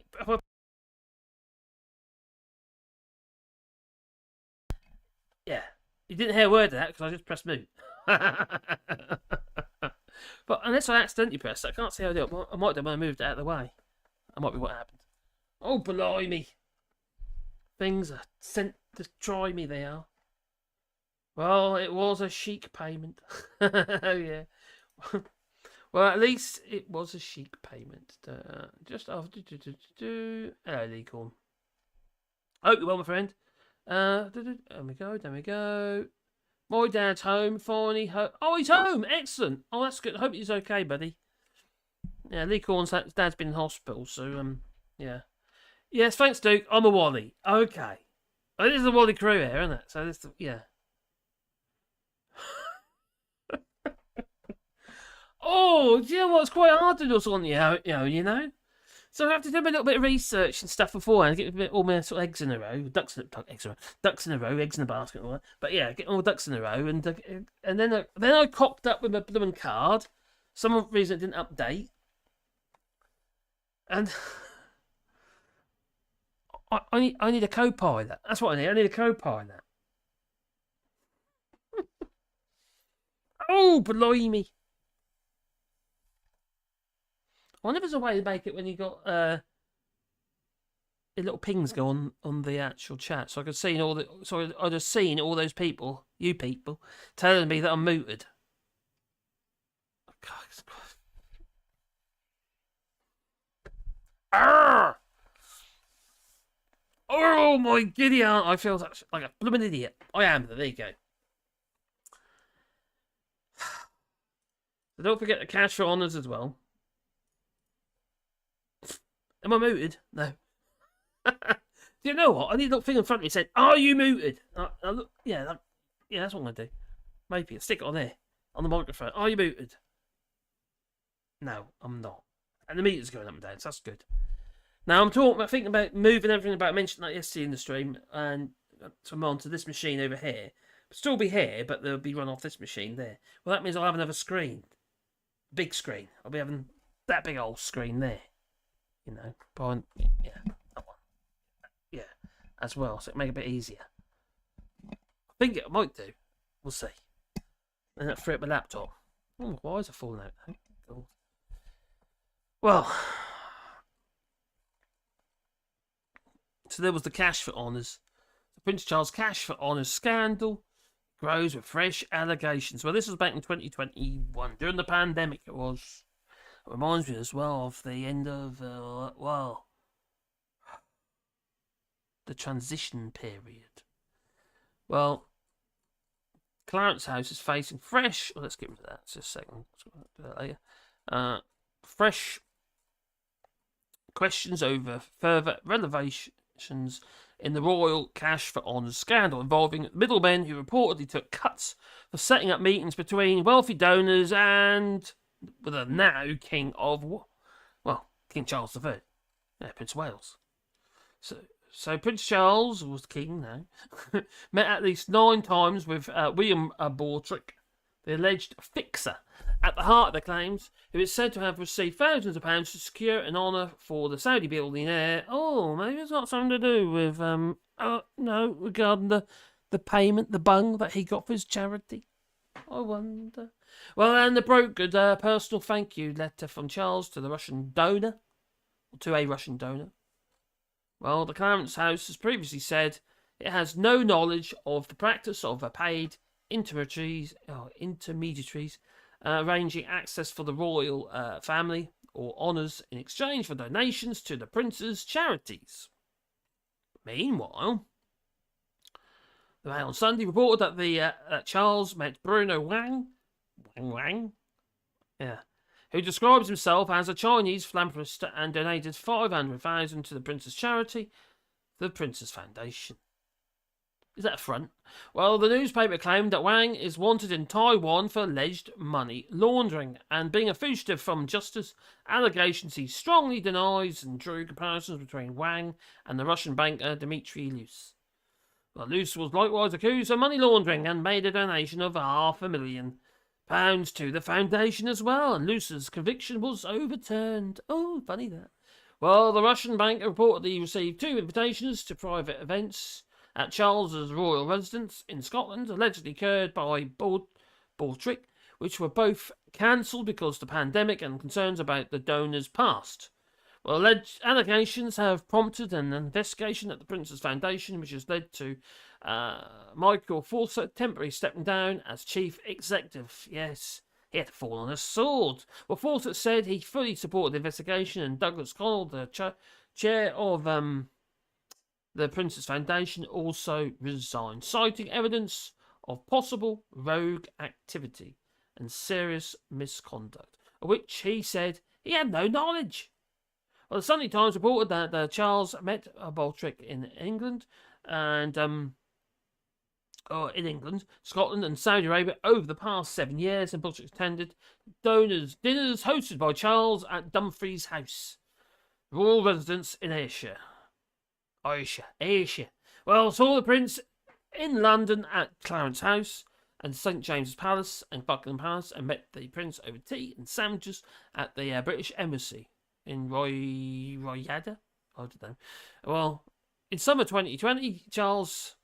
Yeah, you didn't hear a word of that, because I just pressed mute. But unless I accidentally pressed it, I can't see how I do it. I might do when I moved it out of the way. That might be what happened. Oh, blimey. Things are sent to try me, they are. Well, it was a chic payment. Oh, yeah. Well, at least it was a chic payment. Just after... Hello, Leacorn. Hope you're well, my friend. There we go. My dad's home, finally home. Oh, he's home! Excellent! Oh, that's good. I hope he's okay, buddy. Yeah, Leacorn's dad's been in hospital, so, yeah. Yes, thanks, Duke. I'm a Wally. Okay. Oh, this is the Wally crew here, isn't it? So, this, yeah. Oh, do you know what? It's quite hard to do something, you know. So I have to do a little bit of research and stuff beforehand, get all my sort of eggs in a row, ducks in a row, eggs in a basket, and all that. But yeah, get all ducks in a row, and then I cocked up with my blooming card. Some reason it didn't update, and I need a co-pilot. That's what I need. I need a co-pilot. Oh, blimey. I wonder if there's a way to make it when you got the little pings go on the actual chat, so I could see I'd have seen all those people, you people, telling me that I'm muted. Arrgh! Oh my giddy aunt! I feel like a blooming idiot. I am. There you go. So don't forget the cash for honours as well. Am I muted? No. Do you know what? I need a little thing in front of me that said, "Are you muted?" Yeah, that's what I'm going to do. Maybe I'll stick it on there, on the microphone. Are you muted? No, I'm not. And the meter's going up and down, so that's good. Now I'm thinking about moving everything about. I mentioned that yesterday in the stream, and come on to this machine over here. It'll still be here, but they'll be run off this machine there. Well, that means I'll have another screen, big screen. I'll be having that big old screen there. You know, yeah, that one. Yeah, as well, so it'll make it a bit easier. I think it might do. We'll see. And that free up my laptop. Oh, why is it falling out? Cool. Well, so there was the cash for honours. The Prince Charles cash for honours scandal grows with fresh allegations. Well, this was back in 2021, during the pandemic it was. It reminds me as well of the end of, the transition period. Well, Clarence House is facing fresh... Well, let's get rid of that just a second. Do that later. Fresh questions over further revelations in the royal cash for honours scandal involving middlemen who reportedly took cuts for setting up meetings between wealthy donors and the now King of... Well, King Charles III. Yeah, Prince of Wales. So Prince Charles was king now. Met at least 9 times with William Bortrick, the alleged fixer, at the heart of the claims, who is said to have received thousands of pounds to secure an honour for the Saudi billionaire. Oh, maybe it's got something to do with no, regarding the payment, the bung that he got for his charity. I wonder. Well, and the brokered personal thank you letter from Charles to the Russian donor, or to a Russian donor. Well, the Clarence House has previously said it has no knowledge of the practice of paid intermediaries arranging access for the royal family or honours in exchange for donations to the prince's charities. Meanwhile, the Mail on Sunday reported that that Charles met Bruno Wang, who describes himself as a Chinese philanthropist and donated $500,000 to the Prince's charity, the Prince's Foundation. Is that a front? Well, the newspaper claimed that Wang is wanted in Taiwan for alleged money laundering and being a fugitive from justice, allegations he strongly denies, and drew comparisons between Wang and the Russian banker Dmitry Luce. Well, Luce was likewise accused of money laundering and made a donation of £500,000 to the foundation as well, and Luce's conviction was overturned. Oh, funny that. Well, the Russian banker reportedly received 2 invitations to private events at Charles's royal residence in Scotland, allegedly occurred by Bortrick, which were both cancelled because of the pandemic and concerns about the donor's past. Well, alleged allegations have prompted an investigation at the Prince's Foundation, which has led to Michael Fawcett temporarily stepping down as chief executive. Yes, he had to fall on a sword. Well, Fawcett said he fully supported the investigation, and Douglas Connell, the chair of the Prince's Foundation, also resigned, citing evidence of possible rogue activity and serious misconduct, of which he said he had no knowledge. Well, the Sunday Times reported that Charles met Bortrick in England and Scotland, and Saudi Arabia over the past 7 years, and Bortrick attended dinners hosted by Charles at Dumfries House, royal residence in Ayrshire. Well, saw the Prince in London at Clarence House and St James's Palace and Buckingham Palace, and met the Prince over tea and sandwiches at the British Embassy in Riyadh. I don't know. Well, In summer 2020, Charles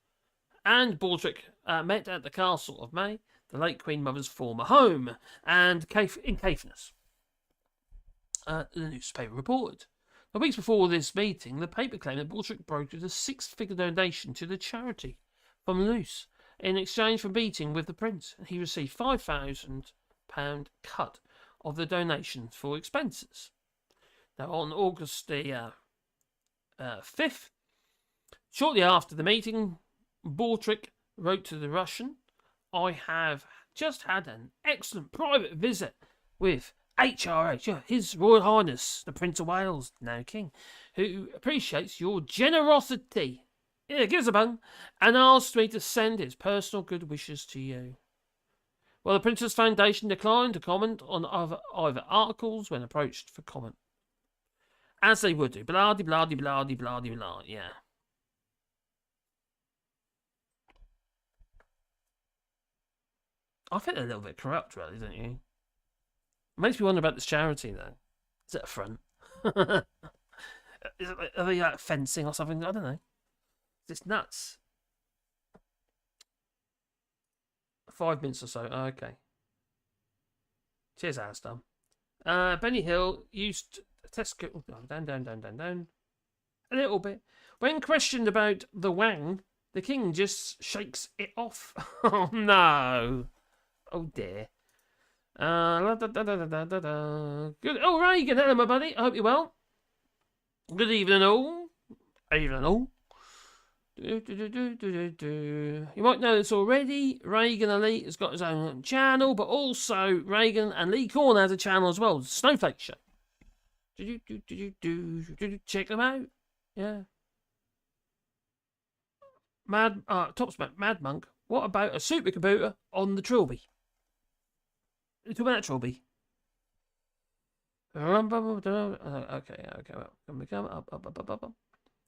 and Baldrick met at the Castle of May, the late Queen Mother's former home, and in Caithness. The newspaper reported. The weeks before this meeting, the paper claimed that Baldrick brokered a six-figure donation to the charity from Luce in exchange for meeting with the prince. He received £5,000 cut of the donation for expenses. Now, on August the 5th, shortly after the meeting, Baldrick wrote to the Russian, "I have just had an excellent private visit with HRH, His Royal Highness, the Prince of Wales, now King, who appreciates your generosity." Yeah, give us a bung, and asked me to send his personal good wishes to you. Well, the Princess Foundation declined to comment on either articles when approached for comment. As they would do. Blah-de-blah-de-blah-de-blah-de-blah, yeah. I think they're a little bit corrupt, really, don't you? Makes me wonder about this charity, though. Is it a front? Are they like fencing or something? I don't know. It's nuts. 5 minutes or so. Oh, okay. Cheers, Alistair. Benny Hill used Tesco. Down. A little bit. When questioned about the Wang, the king just shakes it off. Oh no. Oh dear. Good. Oh, Reagan, hello, my buddy. I hope you're well. Good evening, all. Evening, all. You might know this already. Reagan and Lee has got his own channel, but also Reagan and Lee Corn has a channel as well. Snowflake Show. Check them out. Yeah. Top spec, Mad Monk. What about a supercomputer on the Trilby? You talking about that Trilby? Okay. Well, can we come up?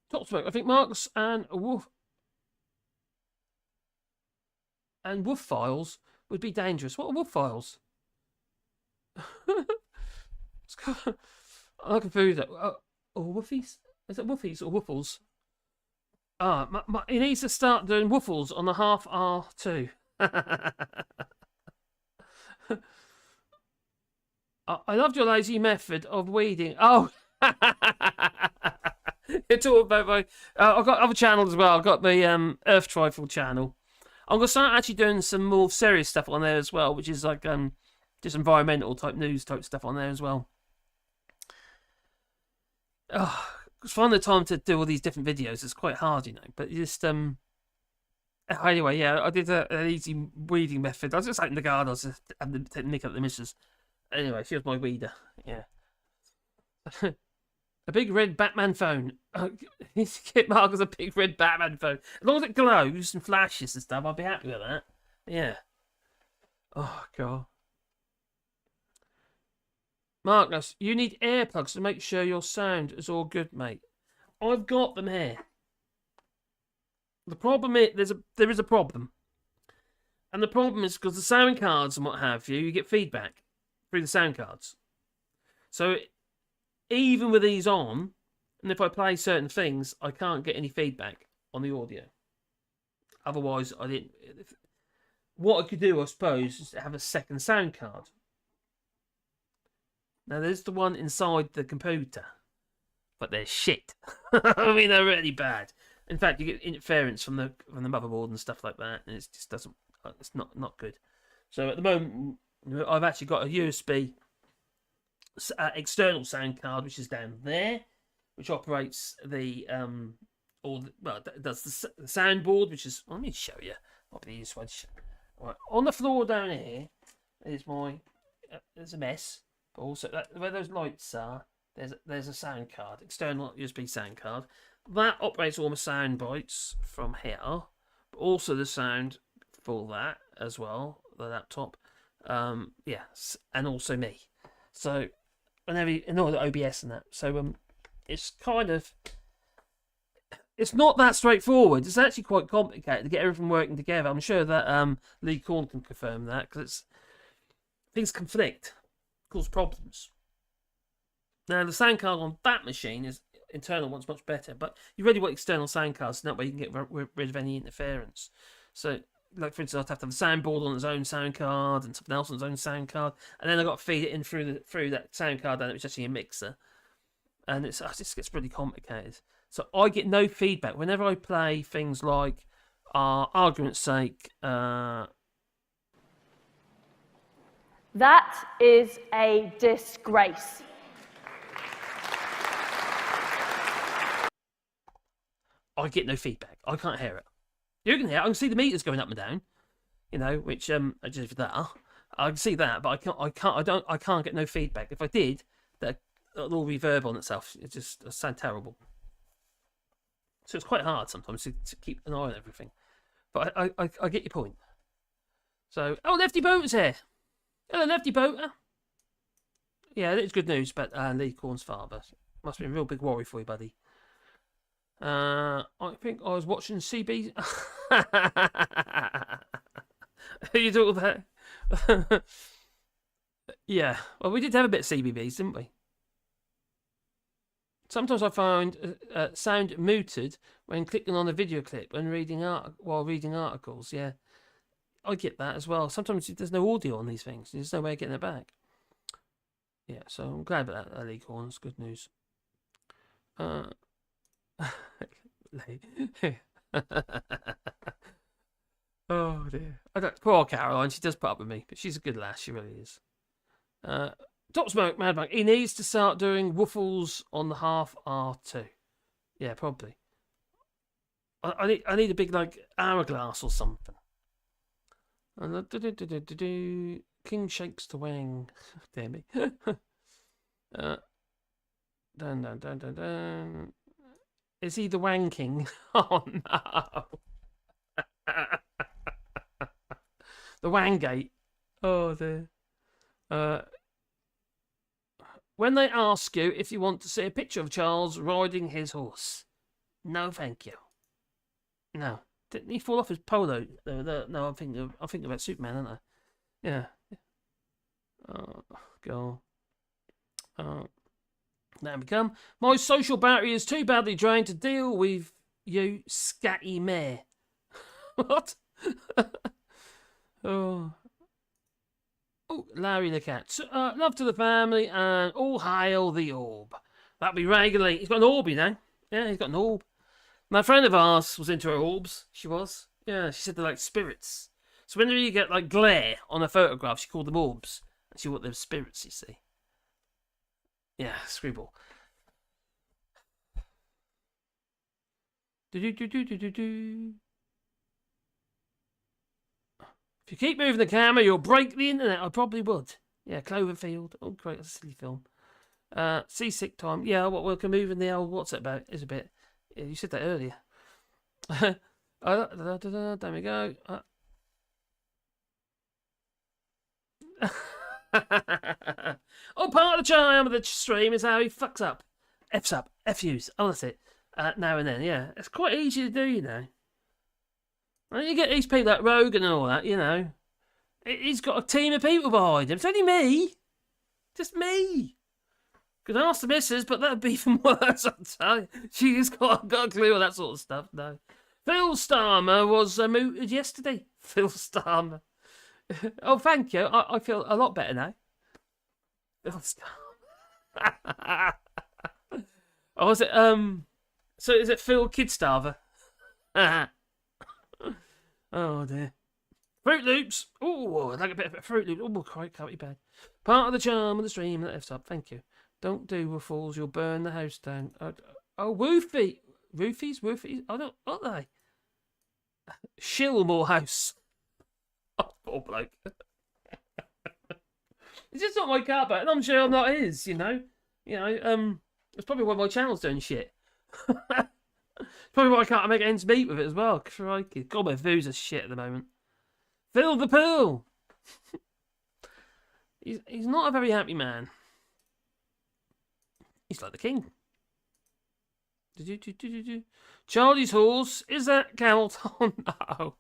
Top spec. I think Marks and Wolf files would be dangerous. What are Wolf files? I confused that. Or Woofies? Is it Woofies or Woofles? He needs to start doing Woofles on the half R2. I loved your lazy method of weeding. Oh, it's all about my. I've got other channels as well. I've got the Earth Trifle channel. I'm gonna start actually doing some more serious stuff on there as well, which is like just environmental type news type stuff on there as well. Oh, finding the time to do all these different videos is quite hard, you know. But just anyway, yeah, I did an easy weeding method. I was just out in the garden. I was just having to nick up the missus. Anyway, she was my weeder. Yeah. A big red Batman phone. Get Mark as a big red Batman phone. As long as it glows and flashes and stuff, I'll be happy with that. Yeah. Oh, God. Marcus, you need earplugs to make sure your sound is all good, mate. I've got them here. The problem is, there is a problem. And the problem is because the sound cards and what have you, you get feedback through the sound cards. So even with these on, and if I play certain things, I can't get any feedback on the audio. Otherwise, I didn't. What I could do, I suppose, is to have a second sound card. Now, there's the one inside the computer, but they're shit. I mean, they're really bad. In fact, you get interference from the motherboard and stuff like that, and it just doesn't. It's not good. So at the moment, I've actually got a USB external sound card, which is down there, which operates the it does the soundboard, which is. Let me show you. Might be the easiest way to show. Right, on the floor down here is there's a mess, but also where those lights are, there's a sound card, external USB sound card that operates all my sound bites from here, but also the sound for that as well, the laptop. Yes, and also me. So, and all the OBS and that. So, it's kind of, it's not that straightforward. It's actually quite complicated to get everything working together. I'm sure that Lee Corn can confirm that because things conflict, cause problems. Now, the sound card on that machine internal one's much better. But you really want external sound cards, so that way you can get rid of any interference. So, like for instance, I'd have to have the soundboard on its own sound card and something else on its own sound card, and then I've got to feed it in through that sound card, and it's actually a mixer, and it just gets really complicated. So I get no feedback whenever I play things like, argument's sake, That is a disgrace. I get no feedback. I can't hear it. You can hear it. I can see the meters going up and down, which just for that, I can see that, but I can't get no feedback. If I did, that'll all reverb on itself. It just sound terrible. So it's quite hard sometimes to keep an eye on everything. But I get your point. So, Lefty Boater's here. Hello, Lefty Boater. Yeah, it's good news, but Lee Corn's father. Must be a real big worry for you, buddy. I think I was watching CB. Who you talking about? Yeah, well, we did have a bit of CBBS, didn't we? Sometimes I find sound muted when clicking on a video clip and while reading articles. Yeah, I get that as well. Sometimes there's no audio on these things. There's no way of getting it back. Yeah, so I'm glad about that, Lee Corn. It's good news. Oh dear. Poor Caroline, she does put up with me, but she's a good lass, she really is. Top Smoke, Mad Monk. He needs to start doing woofles on the half R2. Yeah, probably. I need a big hourglass or something. King shakes the wang. Dear me. Dun, dun, dun, dun, dun. Is he the wanking? Oh no. The Wangate. Oh dear. When they ask you if you want to see a picture of Charles riding his horse, no, thank you. No, didn't he fall off his polo? No, I'm thinking about Superman, aren't I? Yeah. Oh God. Now we come. My social battery is too badly drained to deal with you, scatty mare. What? Oh, Larry the cat. Love to the family and all hail the orb. That'll be regularly. He's got an orb, you know. Yeah, he's got an orb. My friend of ours was into her orbs. She was. Yeah, she said they're like spirits. So whenever you get glare on a photograph, she called them orbs. And she thought they were spirits, you see. Yeah, screwball. Do. If you keep moving the camera, you'll break the internet. I probably would. Yeah, Cloverfield. Oh, great. That's a silly film. Seasick time. Yeah, what we can move in the old what's it about is a bit. Yeah, you said that earlier. There we go. Part of the charm of the stream is how he fucks up. F's up. F-U's. Oh, that's it. Now and then, yeah. It's quite easy to do, you know. And you get these people like Rogan and all that, you know. He's got a team of people behind him. It's only me. Just me. Could ask the missus, but that'd be even worse, I'll tell you. She's got a clue on that sort of stuff, no. Phil Starmer was mooted yesterday. Phil Starmer. Oh, thank you. I feel a lot better now. Phil Starmer. Oh, is it, so is it Phil Kidstarver? Oh dear. Fruit Loops. Oh, I'd like a bit of Fruit Loops. Oh, quite can't be bad. Part of the charm of the stream that F's up. Thank you. Don't do waffles. You'll burn the house down. Woofy. Roofies? I don't. What are they? Shillmore House. Oh, poor bloke. It's just not my carpet, and I'm sure I'm not his. You know. It's probably one of my channels doing shit. Probably why I can't make ends meet with it as well. Crikey. God, my views are shit at the moment. Phil the Pool. He's not a very happy man. He's like the king. Charlie's horse. Is that Camel? Oh no.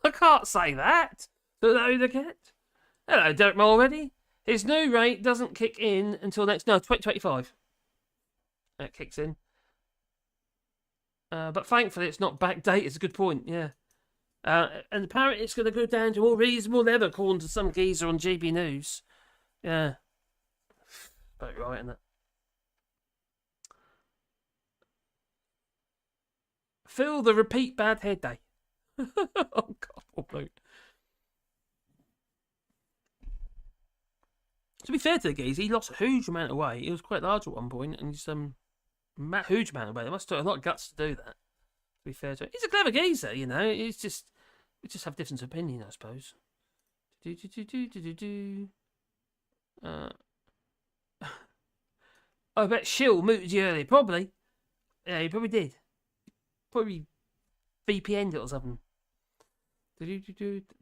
I can't say that. Hello the cat. Hello, Derek already. His new rate doesn't kick in until next... No, 2025. That kicks in. But thankfully, it's not backdated. It's a good point, yeah. And apparently, it's going to go down to a more reasonable level, according to some geezer on GB News. Yeah. About right, isn't it? Phil, the repeat bad hair day. Oh, God, poor bloke. To be fair to the geezer, he lost a huge amount of weight. He was quite large at one point, and he's huge amount of weight. It must have a lot of guts to do that. To be fair to him, he's a clever geezer, you know. We just have different opinion, I suppose. I bet Shill mooted you earlier. Probably. Yeah, he probably did. Probably VPN'd it or something.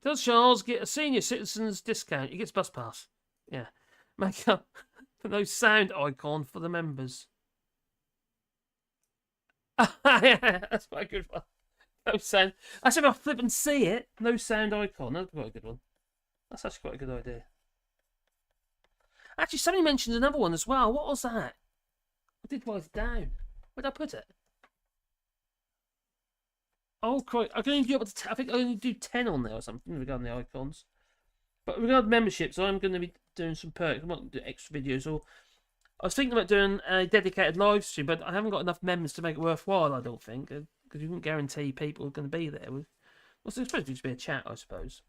Does Charles get a senior citizen's discount? He gets bus pass. Yeah. Make up for no sound icon for the members. Yeah, that's quite a good one. No sound. That's if I flip and see it. No sound icon. That's quite a good one. That's actually quite a good idea. Actually, somebody mentioned another one as well. What was that? I did write it down. Where'd I put it? Oh, Christ. I can only do up to I think I only do 10 on there or something regarding the icons. But regarding memberships, I'm going to be doing some perks. I'm not going to do extra videos. Or I was thinking about doing a dedicated live stream, but I haven't got enough members to make it worthwhile, I don't think. Because you wouldn't guarantee people are going to be there. Well, it's supposed to just be a chat, I suppose.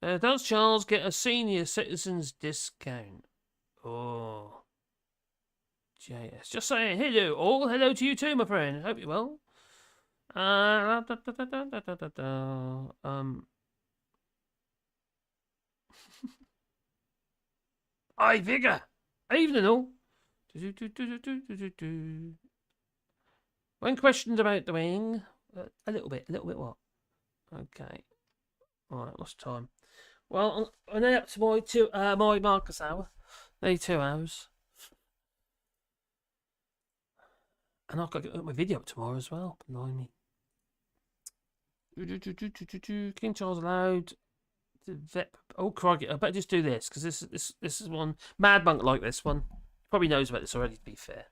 Does Charles get a senior citizen's discount? Oh. JS. Just saying hello all. Hello to you too, my friend. Hope you're well. Aye, Vigor. Evening all. When questioned about doing a little bit what? Okay. Alright, what's the time? Well, I'm now up to my Marcus hour. Nearly 2 hours. And I've got to get my video up tomorrow as well. Blimey. King Charles allowed to vet. Oh, crikey. I better just do this because this is one. Mad Monk like this one. Probably knows about this already, to be fair.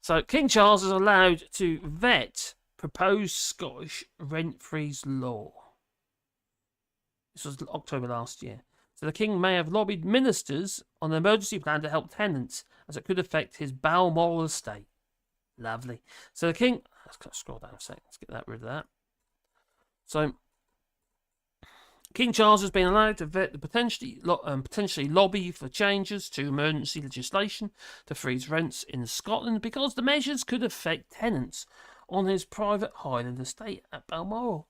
So, King Charles is allowed to vet proposed Scottish rent freeze law. This was October last year. So the King may have lobbied ministers on an emergency plan to help tenants as it could affect his Balmoral estate. Lovely. So the King... Let's scroll down a second. Let's get rid of that. So, King Charles has been allowed to vet the potentially lobby for changes to emergency legislation to freeze rents in Scotland because the measures could affect tenants on his private Highland estate at Balmoral.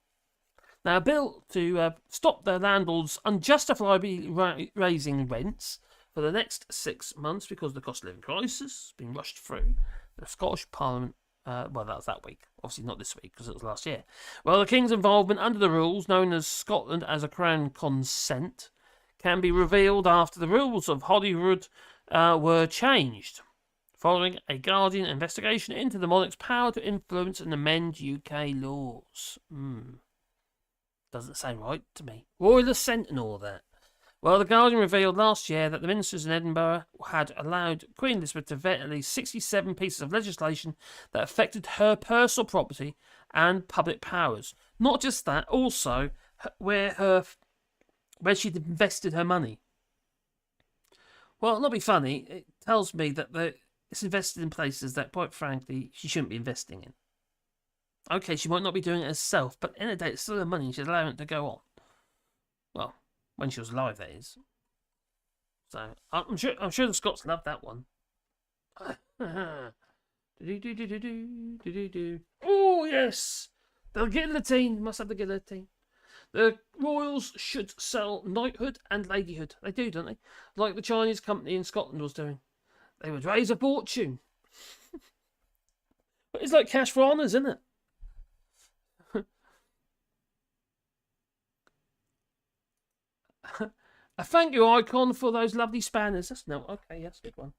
Now, a bill to stop the landlords unjustifiably raising rents for the next 6 months because the cost of living crisis has been rushed through the Scottish Parliament. Well, that was that week. Obviously not this week because it was last year. Well, the King's involvement under the rules known as Scotland as a Crown Consent can be revealed after the rules of Holyrood were changed following a Guardian investigation into the monarch's power to influence and amend UK laws. Doesn't sound right to me. Royal assent and all that. Well, the Guardian revealed last year that the ministers in Edinburgh had allowed Queen Elizabeth to vet at least 67 pieces of legislation that affected her personal property and public powers. Not just that, also where she'd invested her money. Well, not be funny, it tells me that it's invested in places that, quite frankly, she shouldn't be investing in. Okay, she might not be doing it herself, but in the day, it's still her money and she's allowing it to go on. Well, when she was alive, that is. So, I'm sure the Scots love that one. Oh, yes! The guillotine! Must have the guillotine. The royals should sell knighthood and ladyhood. They do, don't they? Like the Chinese company in Scotland was doing. They would raise a fortune. But it's like cash for honours, isn't it? A thank you icon for those lovely spanners. That's no okay. That's a good one.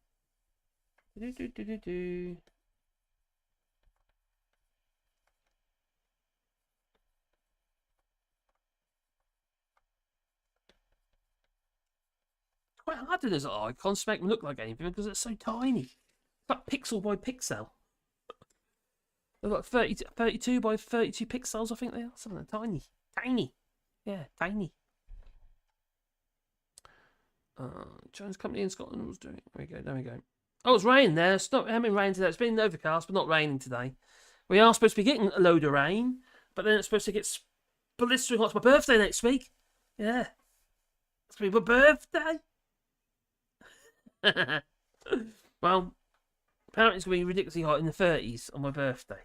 quite hard to do as icons to make them look like anything because it's so tiny. It's like pixel by pixel. They're like 32 by 32 pixels, I think they are. Something tiny. Tiny. Yeah, tiny. Jones Company in Scotland was doing. There we go. Oh, it's raining there. It's not having rain today. It's been overcast, but not raining today. We are supposed to be getting a load of rain, but then it's supposed to get blistering hot. It's my birthday next week. Yeah. It's going to be my birthday. Well, apparently it's going to be ridiculously hot in the 30s on my birthday.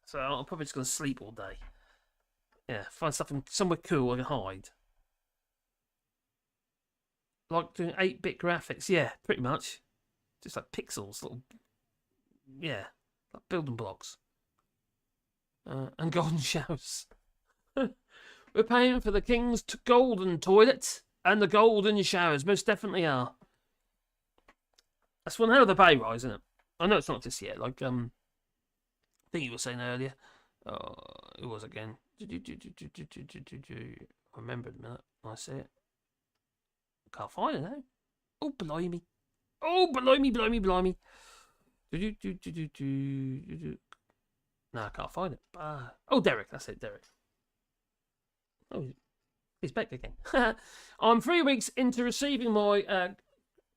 So I'm probably just going to sleep all day. Yeah, find somewhere cool I can hide. Like doing 8-bit graphics. Yeah, pretty much. Just like pixels, little, yeah, like building blocks. And golden showers. We're paying for the King's golden toilet and the golden showers. Most definitely are. That's one hell of a pay rise, isn't it? I know it's not just yet. Like, I think you were saying earlier. It was again. I remember it a minute. I see it. Can't find it now. Oh, blimey. Oh, blimey. No, I can't find it. Oh, Derek. That's it, Derek. Oh, he's back again. I'm 3 weeks into receiving my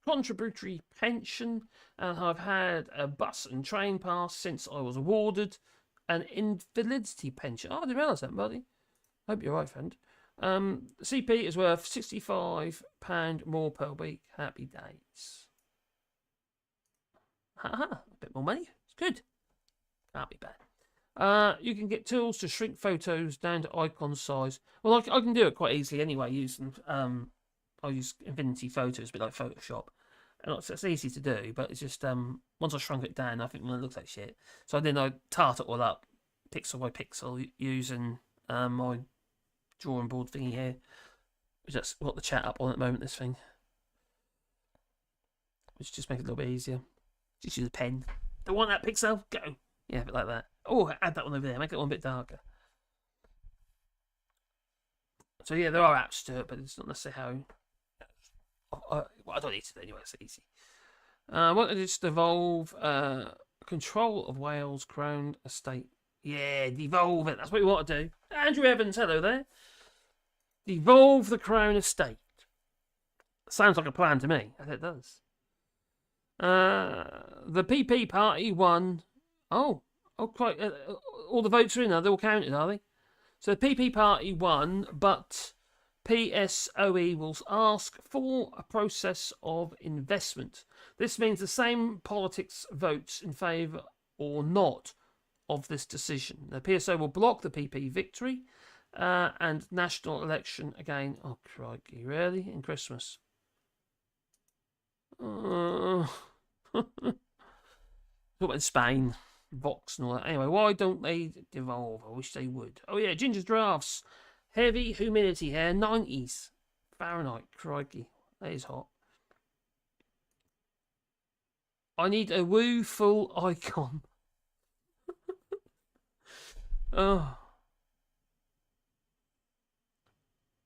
contributory pension, and I've had a bus and train pass since I was awarded an invalidity pension. Oh, I didn't realise that, buddy. Hope you're right, friend. CP is worth £65 more per week. Happy days. A bit more money. It's good. Can't be bad. You can get tools to shrink photos down to icon size. Well, I can do it quite easily anyway. Using I use Infinity Photos, a bit like Photoshop. And it's easy to do, but it's just once I shrunk it down, I think it looks like shit. So then I tart it all up, pixel by pixel, using my drawing board thingy here. Which that's got the chat up on at the moment. This thing, which just make it a little bit easier. Just use a pen. Don't want that pixel? Go. Yeah, a bit like that. Oh, add that one over there. Make it one a bit darker. So yeah, there are apps to it, but it's not necessarily how. Well, I don't need to do it anyway. It's easy. I want to just devolve control of Wales Crown Estate. Yeah, devolve it. That's what we want to do. Andrew Evans, hello there. Devolve the Crown Estate. Sounds like a plan to me. It does. The PP party won. Oh, quite. All the votes are in there. They're all counted, are they? So the PP party won, but PSOE will ask for a process of investment. This means the same politics votes in favour or not of this decision. The PSO will block the PP victory and national election again. Oh, crikey, really? In Christmas? What about Spain? Vox and all that. Anyway, why don't they devolve? I wish they would. Oh yeah, Ginger's drafts. Heavy humidity here, 90s Fahrenheit. Crikey, that is hot. I need a woo full icon. Oh.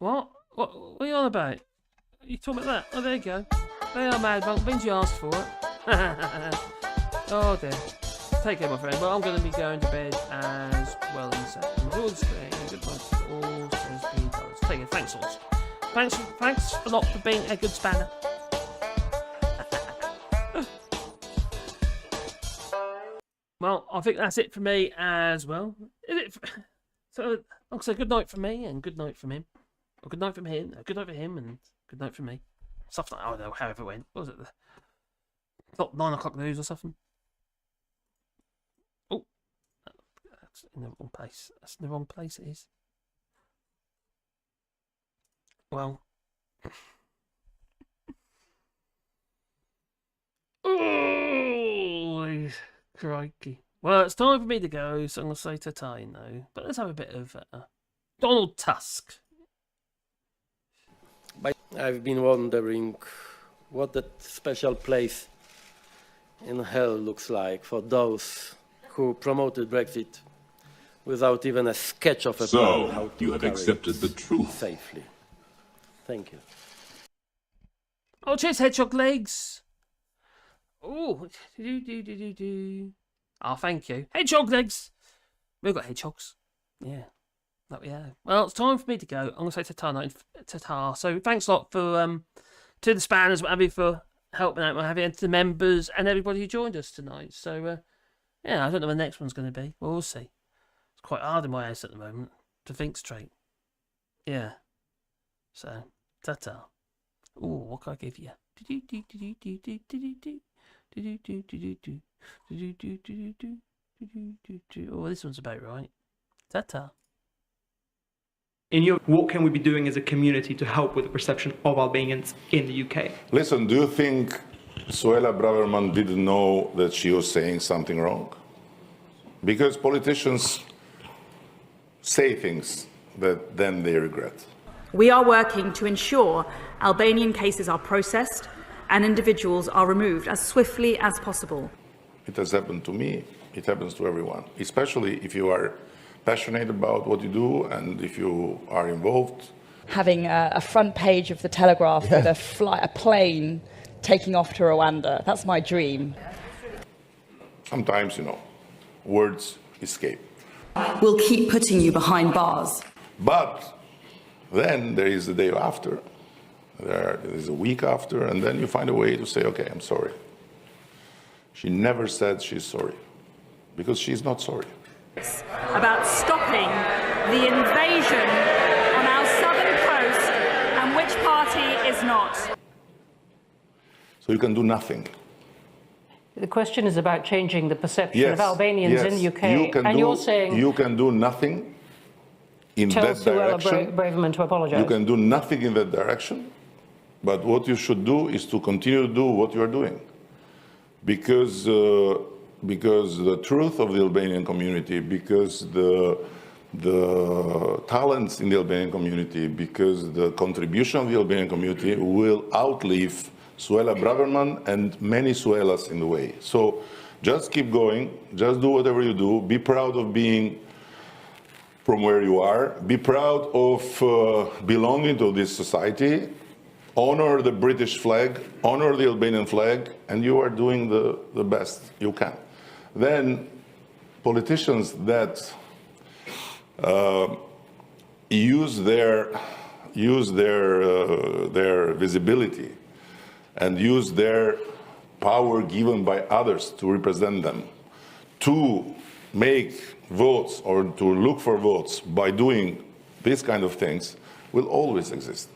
What are you on about? Are you talking about that? Oh, there you go. They are mad monk. Means you asked for it. Oh dear. Take care, my friend. Well, I'm going to be going to bed as well in a second. Good night to all. Take care. Thanks, all. Thanks a lot for being a good spanner. Well, I think that's it for me as well. So I'll say good night from me and good night from him. Or good night from him, good night for him and good night from me. Something like, I don't know, however it went. What was it? Top 9 o'clock news or something? Oh, that's in the wrong place. That's in the wrong place, it is. Well. Oh, crikey. Well, it's time for me to go, so I'm going to say ta-ta now. But let's have a bit of Donald Tusk. I've been wondering what that special place in hell looks like for those who promoted Brexit without even a sketch of a plan how to you have accepted the truth safely. Thank you. Oh, cheers, hedgehog legs. Oh, oh, thank you. Hedgehog legs. We've got hedgehogs. Yeah. That we have. Well, it's time for me to go. I'm going to say ta-ta. So thanks a lot for to the spanners, what have you, for helping out, what have you, and to the members and everybody who joined us tonight. So, yeah, I don't know when the next one's going to be. We'll see. It's quite hard in my house at the moment to think straight. Yeah. So, ta-ta. Ooh, what can I give you? Oh, this one's about right. Ta-ta. In your, what can we be doing as a community to help with the perception of Albanians in the UK? Listen, do you think Suella Braverman didn't know that she was saying something wrong? Because politicians say things that then they regret. We are working to ensure Albanian cases are processed and individuals are removed as swiftly as possible. It has happened to me. It happens to everyone, especially if you are passionate about what you do and if you are involved. Having a front page of the Telegraph with a plane taking off to Rwanda, that's my dream. Sometimes, words escape. We'll keep putting you behind bars. But then there is the day after, there is a week after, and then you find a way to say, okay, I'm sorry. She never said she's sorry, because she's not sorry. About stopping the invasion on our southern coast and which party is not. So you can do nothing. The question is about changing the perception of Albanians in the UK, and you're saying you can do nothing in that direction. Braverman to apologise. You can do nothing in that direction, but what you should do is to continue to do what you are doing, because the truth of the Albanian community, because the talents in the Albanian community, because the contribution of the Albanian community will outlive Suella Braverman and many Suellas in the way. So just keep going, just do whatever you do, be proud of being from where you are, be proud of belonging to this society, honor the British flag, honor the Albanian flag, and you are doing the best you can. Then politicians that use their visibility and use their power given by others to represent them to make votes or to look for votes by doing these kind of things will always exist.